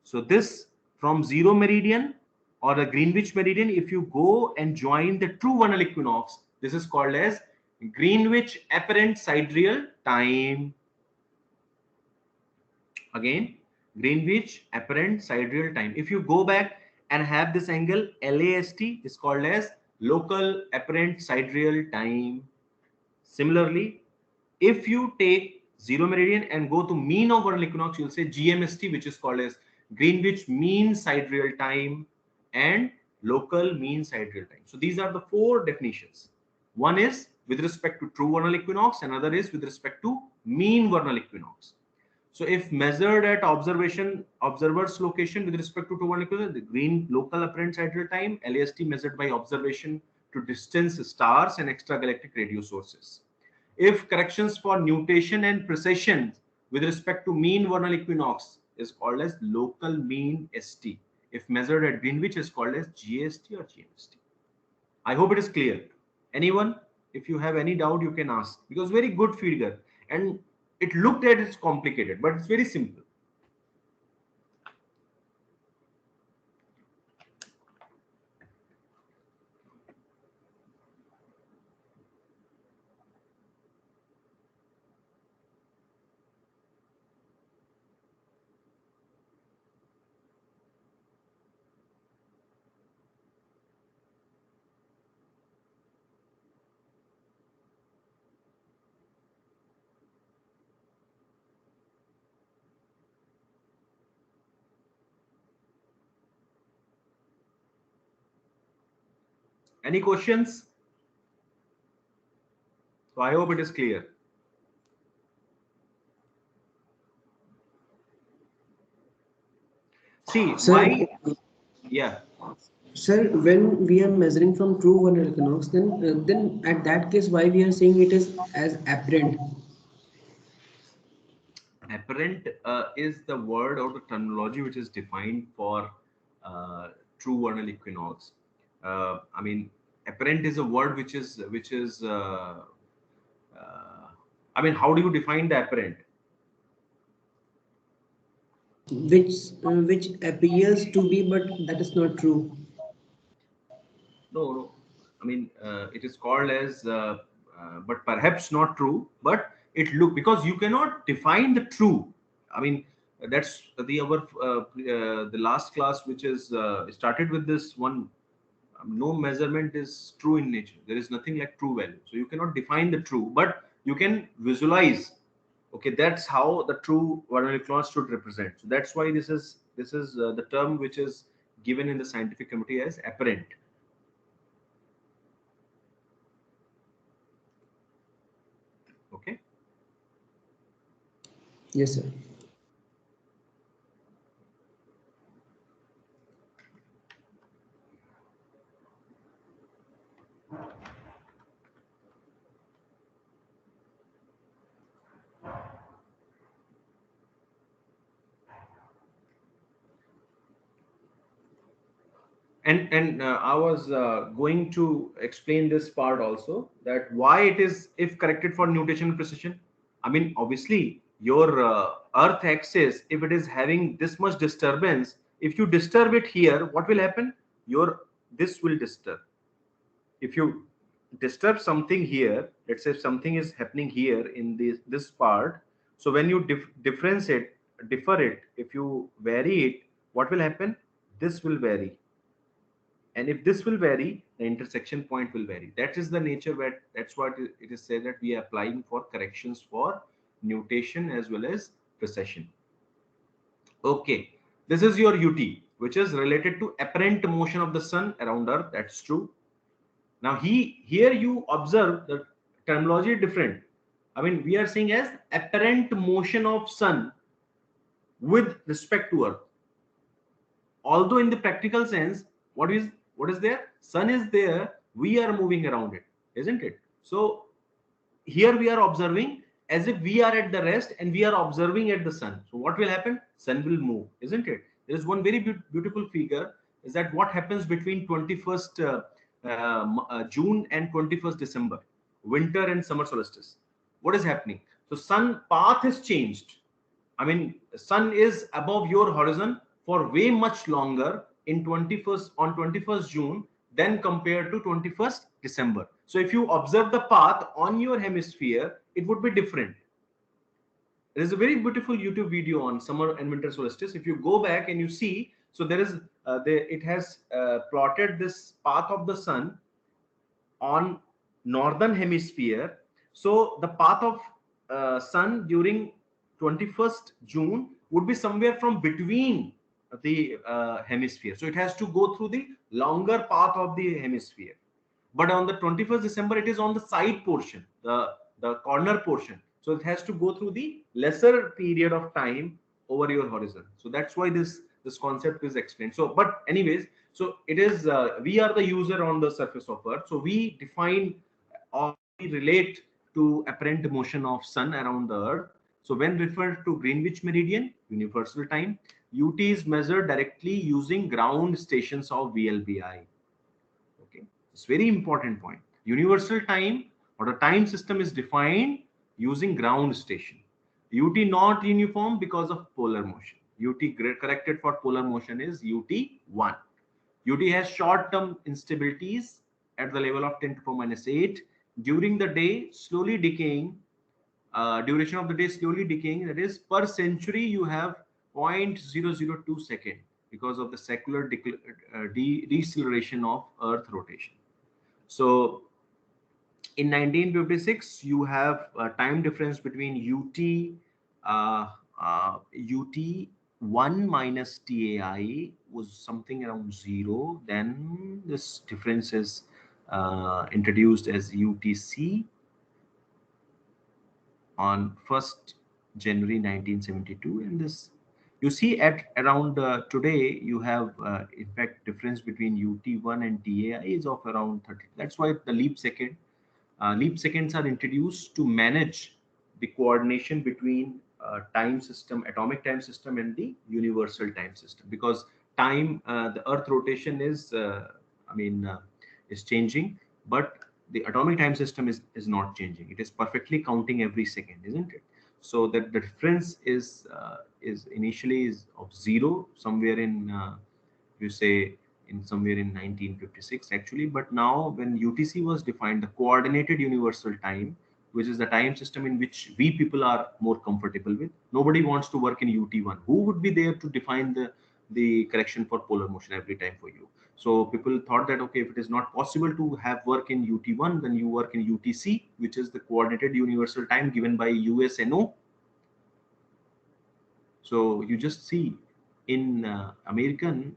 So this from zero meridian or the Greenwich meridian, if you go and join the true vernal equinox, this is called as Greenwich apparent sidereal time. Again, Greenwich apparent sidereal time. If you go back and have this angle LAST, is called as local apparent sidereal time. Similarly, if you take zero meridian and go to mean of vernal equinox, you'll say GMST, which is called as Greenwich Mean Sidereal Time and local mean sidereal time. So these are the four definitions. One is with respect to true vernal equinox, another is with respect to mean vernal equinox. So if measured at observer's location with respect to true vernal equinox, the green local apparent sidereal time, LAST measured by observation to distance stars and extragalactic radio sources. If corrections for nutation and precession with respect to mean vernal equinox is called as local mean ST. If measured at Greenwich is called as GST or GMST. I hope it is clear. Anyone, if you have any doubt, you can ask, because very good figure and it looked at it's complicated, but it's very simple. Any questions? So I hope it is clear. See, Sir, why? Yeah. sir, when we are measuring from true vernal equinox, then at that case, why we are saying it is as apparent? Apparent is the word or the terminology which is defined for true vernal equinox. I mean, apparent is a word uh, I mean, how do you define the apparent? Which appears to be, but that is not true. No, no. I mean, it is called as, but perhaps not true. But it look, because you cannot define the true. I mean, that's the last class which is started with this one. No measurement is true in nature. There is nothing like true value. So you cannot define the true, but you can visualize. Okay, that's how the true vernal equinox should represent. So that's why this is the term which is given in the scientific community as apparent. Okay. Yes, sir. And I was going to explain this part also, that why it is if corrected for nutation and precision. I mean, obviously your earth axis, if it is having this much disturbance, if you disturb it here, what will happen? Your This will disturb. If you disturb something here, let's say something is happening here in this part, so when you differ it, if you vary it, what will happen? This will vary, and if this will vary, the intersection point will vary. That is the nature where, that's what it is said, that we are applying for corrections for nutation as well as precession. Okay, this is your UT, which is related to apparent motion of the sun around earth. That's true. Now here you observe the terminology different. I mean, we are saying as apparent motion of sun with respect to earth. Although in the practical sense, what is there? Sun is there, we are moving around it, isn't it? So here we are observing as if we are at the rest and we are observing at the sun. So what will happen? Sun will move, isn't it? There is one very beautiful figure, is that what happens between 21st June and 21st December, winter and summer solstice. What is happening? So sun path is changed. I mean, sun is above your horizon for way much longer in 21st on 21st June than compared to 21st December. So if you observe the path on your hemisphere, it would be different. There is a very beautiful YouTube video on summer and winter solstice. If you go back and you see, so there is it has plotted this path of the sun on northern hemisphere. So the path of sun during 21st June would be somewhere from between the hemisphere. So it has to go through the longer path of the hemisphere. But on the 21st December, it is on the side portion, the corner portion. So it has to go through the lesser period of time over your horizon. So that's why this concept is explained. So, but anyways, so it is we are the user on the surface of Earth. So we define or we relate to apparent motion of sun around the Earth. So when referred to Greenwich meridian, universal time, UT is measured directly using ground stations of VLBI. Okay, it's very important point. Universal time or the time system is defined using ground station. UT not uniform because of polar motion. UT corrected for polar motion is UT1. UT has short-term instabilities at the level of 10 to the power minus 8 during the day, slowly decaying. Duration of the day slowly decaying. That is, per century you have 0.002 second because of the secular deceleration of Earth rotation. So in 1956, you have a time difference between UT1 minus TAI was something around 0. Then this difference is introduced as UTC on 1st January 1972, and this you see at around today you have in fact difference between UT1 and TAI is of around 30. That's why the leap seconds are introduced to manage the coordination between time system, atomic time system, and the universal time system, because time, the Earth rotation is, I mean, is changing, but the atomic time system is not changing. It is perfectly counting every second, isn't it? So that the difference is initially is of 0 somewhere in you say in somewhere in 1956 actually. But now when UTC was defined, the coordinated universal time, which is the time system in which we people are more comfortable with, nobody wants to work in UT1. Who would be there to define the correction for polar motion every time for you? So people thought that, okay, if it is not possible to have work in UT1, then you work in UTC, which is the coordinated universal time given by USNO. So you just see in American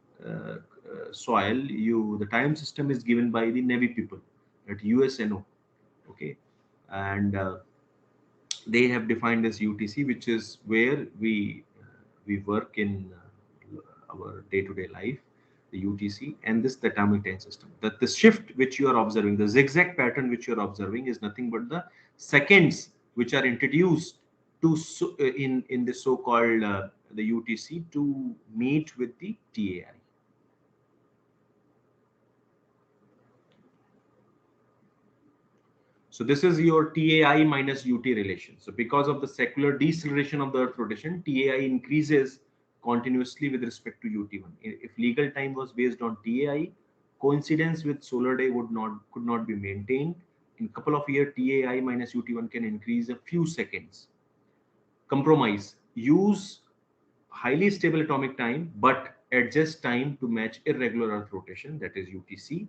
soil, the time system is given by the Navy people at USNO. Okay, and they have defined as UTC, which is where we work in our day-to-day life, the UTC, and this the atomic time system. That the shift which you are observing, the zigzag pattern which you are observing, is nothing but the seconds which are introduced to in the so-called the UTC to meet with the TAI. So this is your TAI minus UT relation. So because of the secular deceleration of the Earth rotation, TAI increases continuously with respect to UT1. If legal time was based on TAI, coincidence with solar day could not be maintained. In a couple of years, TAI minus UT1 can increase a few seconds. Compromise: use highly stable atomic time, but adjust time to match irregular Earth rotation, that is UTC.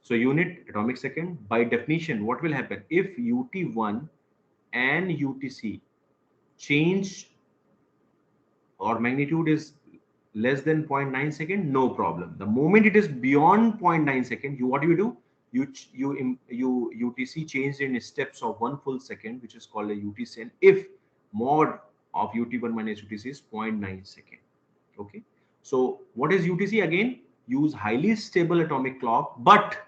So unit atomic second. By definition, what will happen if UT1 and UTC change or magnitude is less than zero 0.9 second? No problem. The moment it is beyond 0.9 second, what do? You UTC changed in steps of 1 full second, which is called a UTC. And if mod of UT1 minus UTC is 0.9 second. Okay. So what is UTC again? Use highly stable atomic clock, but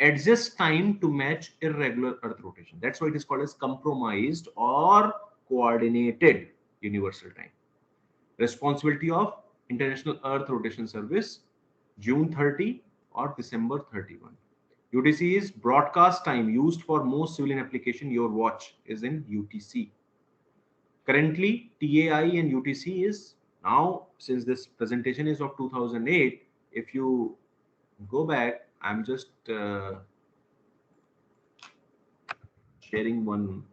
adjust time to match irregular Earth rotation. That's why it is called as compromised or coordinated universal time. Responsibility of International Earth Rotation Service, June 30 or December 31. UTC is broadcast time used for most civilian application. Your watch is in UTC. Currently, TAI and UTC is now, since this presentation is of 2008, if you go back, I'm just sharing one.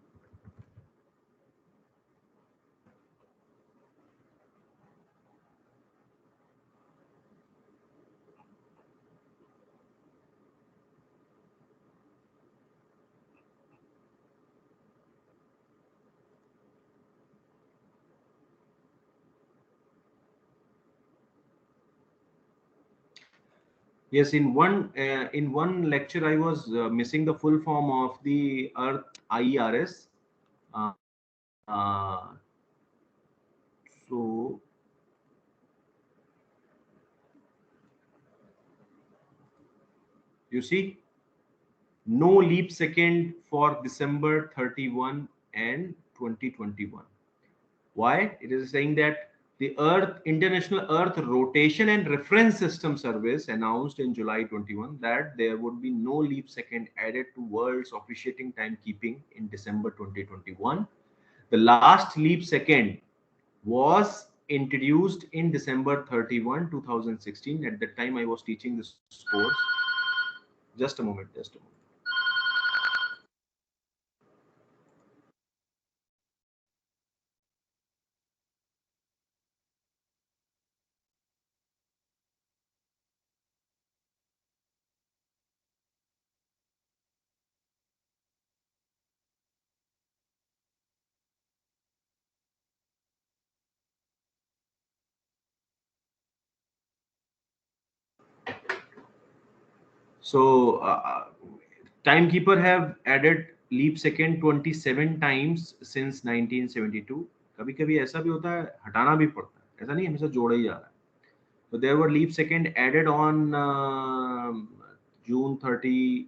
Yes, in one lecture I was missing the full form of the Earth IERS. Uh, so you see, no leap second for December 31 and 2021. Why? It is saying that the Earth International Earth Rotation and Reference System Service announced in July 21 that there would be no leap second added to world's officiating timekeeping in December 2021. The last leap second was introduced in December 31, 2016. At that time, I was teaching this course. Just a moment, just a moment. So, timekeeper have added leap second 27 times since 1972. कभी कभी ऐसा भी होता है हटाना भी पड़ता है, ऐसा नहीं हमेशा जोड़ा ही जा रहा है. So there were leap second added on June 30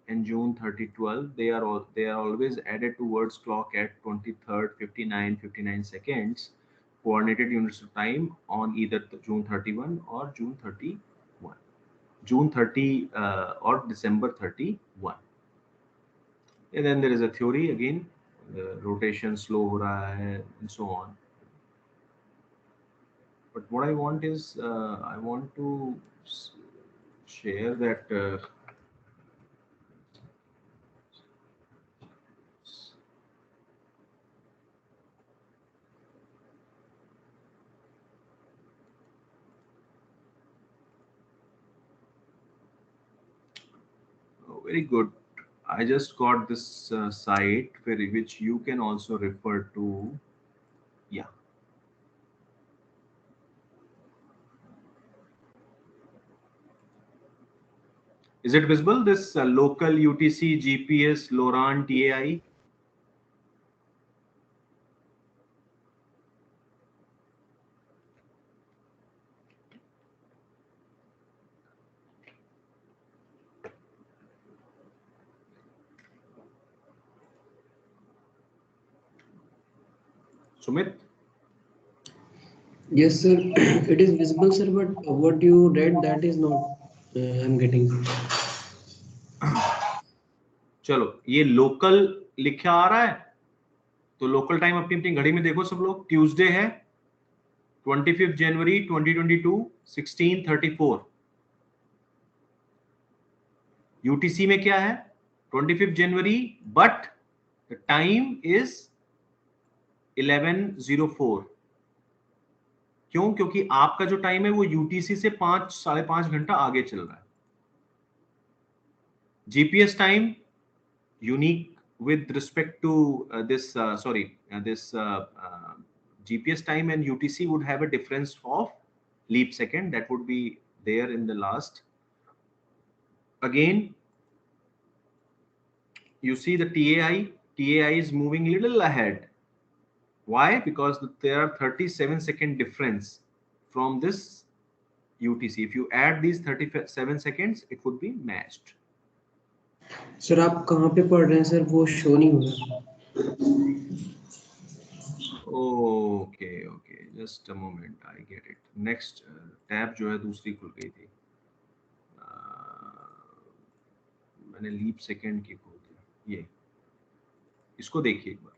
and June 30, 12. They are always added to words clock at 23rd 59 seconds coordinated units of time on either June 31 or June 31. June 30 or December 31. And then there is a theory again, rotation slow ho raha hai, and so on. But what I want is, I want to share that very good. I just got this site which you can also refer to. Yeah. Is it visible? This local UTC GPS LORAN TAI. Sumit? Yes, sir. It is visible, sir, but what you read, that is not. I'm getting. चलो ये local लिखा आ रहा है, तो local time अपनी अपनी घड़ी में देखो सब लोग. ट्यूसडे है 25 जनवरी 2022 16:34. यूटीसी में क्या है 25 जनवरी, बट द टाइम इज 11:04. क्यों? क्योंकि आपका जो टाइम है वो यूटीसी से 5 साढ़े 5 घंटा आगे चल रहा है. GPS time unique with respect to this GPS time and UTC would have a difference of leap second that would be there in the last. Again, you see the TAI is moving little ahead. Why? Because there are 37-second difference from this UTC. If you add these 37 seconds, it would be matched. Sir आप कहाँ पे पढ़ रहे हैं sir, वो show नहीं हो रहा. Okay, just a moment, I get it. Next tab जो है दूसरी खुल गई थी. मैंने लीप सेकेंड की खोल दी. ये इसको देखिए एक बार.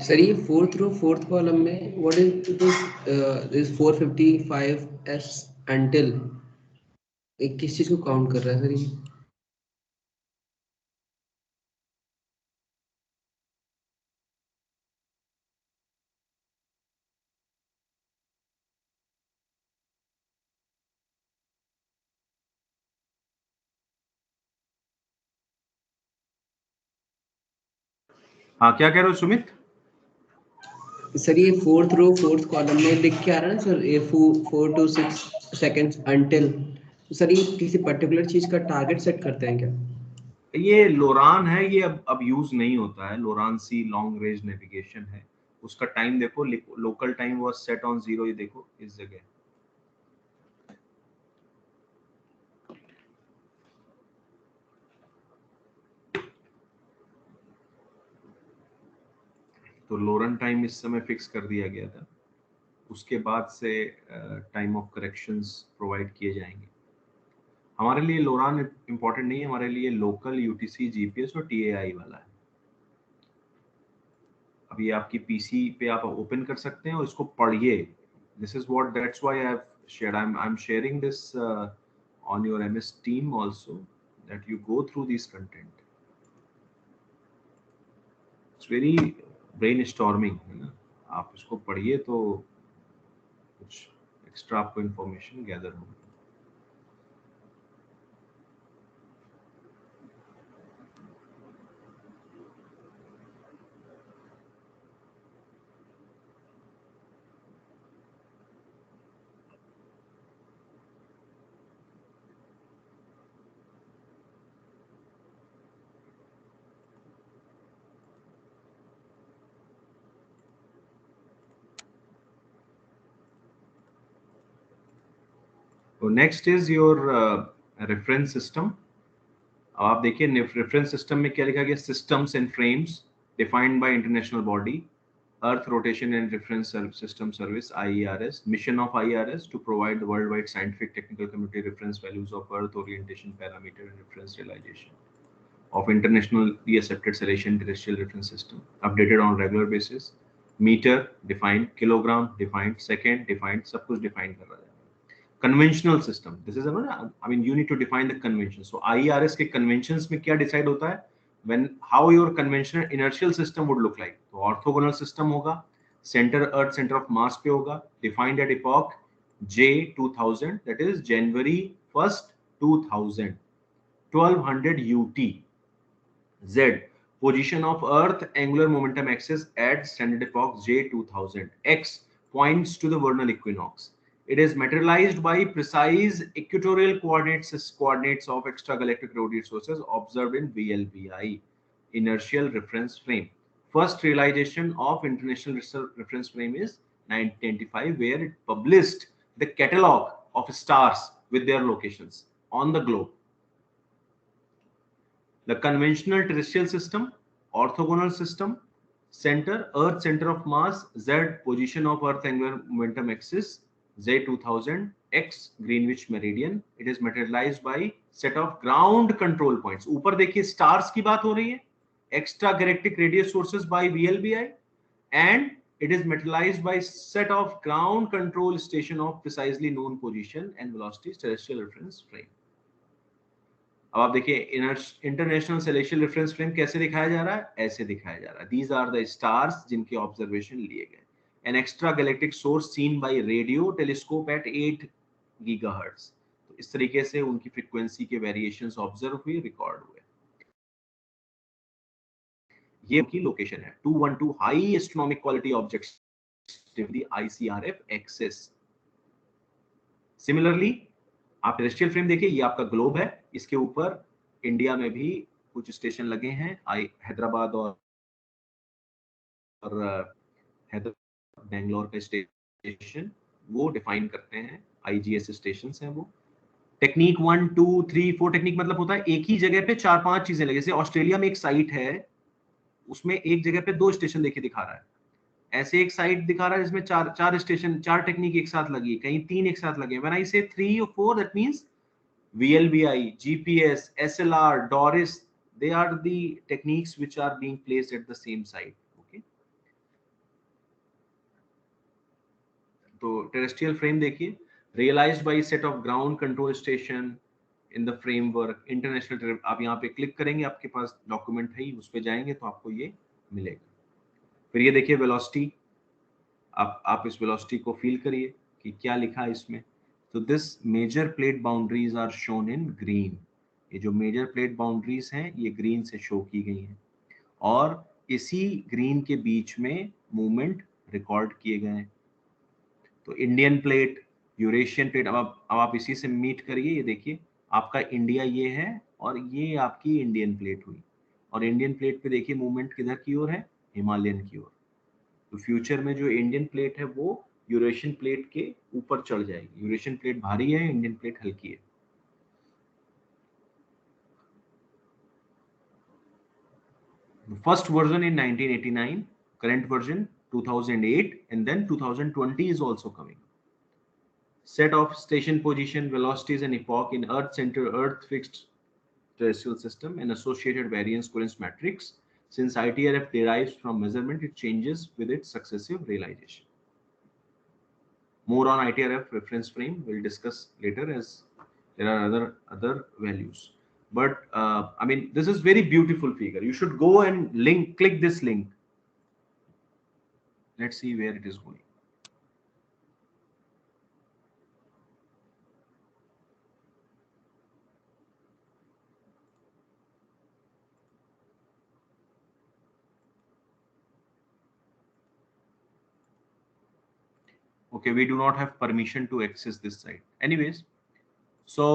सर ये फोर्थ रो फोर्थ कॉलम में what is this 455 S until किस चीज को काउंट कर रहा है सर ये? हाँ, क्या कह रहे हो सुमित? सर ये फोर्थ रो फोर्थ कॉलम में लिख के आ रहा है ना सर, ये 4 to 6 seconds until, सर ये किसी पर्टिकुलर चीज का टारगेट सेट करते हैं क्या? ये लोरान है, ये अब यूज नहीं होता है। लोरान सी लॉन्ग रेंज नेविगेशन है। उसका टाइम देखो, local time was set on 0, ये देखो इस जगह। तो लोरन टाइम इस समय फिक्स कर दिया गया था। उसके बाद से टाइम ऑफ करेक्शंस प्रोवाइड किए जाएंगे। हमारे लिए लोरान इंपॉर्टेंट नहीं है, हमारे लिए लोकल यूटीसी जीपीएस और टीएआई वाला है। अब ये आपकी पीसी पे आप ओपन कर सकते हैं और इसको पढ़िए। This is what, that's why I have shared, I am sharing this on your MS team also, that you go through this content. It's very brainstorming, है ना? आप इसको पढ़िए तो कुछ एक्स्ट्रा आपको इंफॉर्मेशन गैदर होगी। तो next is your reference system. आप देखिए रेफरेंस सिस्टम में क्या लिखा गया, systems and frames defined by international body, earth rotation and reference system service IERS, mission of IERS to provide the worldwide scientific technical community reference values of earth orientation parameter and reference realization of internationally accepted celestial terrestrial reference system, updated on regular basis. Metre defined, kilogram defined, second defined, सब कुछ define कर रहा है। Conventional system, this is I mean you need to define the convention. So IERS के conventions में क्या decide होता है, when how your conventional inertial system would look like. तो ऑर्थोगोनल सिस्टम होगा, centre earth centre of mass पे होगा, defined at epoch J2000, that is January 1st 2000, 1200 UT। Z, position of Earth angular momentum axis at standard epoch J2000. X, points to the vernal equinox. It is materialized by precise equatorial coordinates of extragalactic radiate sources observed in VLBI, inertial reference frame. First realization of international reference frame is 1995, where it published the catalog of stars with their locations on the globe. The conventional terrestrial system, orthogonal system, center, Earth center of mass, Z, position of Earth angular momentum axis, Z2000, X, Greenwich meridian. It is materialized by set of ground control points. ऊपर देखिए stars की बात हो रही है, extra galactic radius sources by VLBI, and it is materialized by set of ground control station of precisely known position and velocities terrestrial reference frame. अब आप देखिए इंटरनेशनल सेलेस्टियल रेफरेंस फ्रेम कैसे दिखाया जा रहा है, ऐसे दिखाया जा रहा है। दीज आर द स्टार्स जिनके ऑब्जर्वेशन लिए गए। An extra galactic source seen by radio telescope at 8 gigahertz. तो इस तरीके से उनकी फ्रीक्वेंसी के वेरिएशंस ऑब्जर्व हुए, रिकॉर्ड हुए। ये की लोकेशन है 212 high astronomic quality objects the ICRF access. Similarly आप टेरेस्ट्रियल फ्रेम देखिए, ये आपका ग्लोब है, इसके ऊपर इंडिया में भी कुछ स्टेशन लगे हैं, हैदराबाद और हैदराबाद बेंगलोर का स्टेशन वो डिफाइन करते हैं, IGS स्टेशन हैं वो। टेक्निक 1 2 3 4, टेक्निक मतलब होता है एक ही जगह पे 4-5 चीजें लगे। जैसे ऑस्ट्रेलिया में एक साइट है, उसमें एक जगह पे 2 स्टेशन देखिए दिखा रहा है। ऐसे एक साइट दिखा रहा है जिसमें चार स्टेशन, 4 टेक्निक एक साथ लगी, कहीं 3 एक साथ लगे। व्हेन आई से 3 और 4, that means VLBI, GPS, SLR, DORIS, they are the techniques which are being placed at the same site. Okay. तो टेरेस्ट्रियल फ्रेम देखिए, realised by set of ground control station in the framework international. आप यहाँ पे click करेंगे, आपके पास document है ही, उस पे जाएंगे तो आपको ये मिलेगा। फिर ये देखिए वेलोसिटी, आप इस वेलोसिटी को फील करिए कि क्या लिखा है इसमें। तो this major plate boundaries are shown in green. ये जो मेजर प्लेट बाउंड्रीज हैं ये ग्रीन से शो की गई हैं, और इसी ग्रीन के बीच में मूवमेंट रिकॉर्ड किए गए हैं। तो इंडियन प्लेट, यूरेशियन प्लेट, अब आप इसी से मीट करिए। ये देखिए आपका इंडिया ये है और ये आपकी इंडियन प्लेट हुई, और इंडियन प्लेट पे देखिए मूवमेंट किधर की ओर है, हिमालयन की ओर। तो फ्यूचर में जो इंडियन प्लेट है वो यूरेशियन प्लेट के ऊपर चढ़ जाएगी। यूरेशियन प्लेट भारी है, इंडियन प्लेट हल्की है। First version in 1989, current version 2008, and then 2020 is also coming. Set of station position, velocities and epoch in earth center, earth fixed terrestrial system and associated variance currents matrix. Since ITRF derives from measurement, it changes with its successive realization. More on ITRF reference frame we'll discuss later, as there are other values. But I mean, this is very beautiful figure. You should go and click this link. Let's see where it is going. Okay, we do not have permission to access this site anyways. So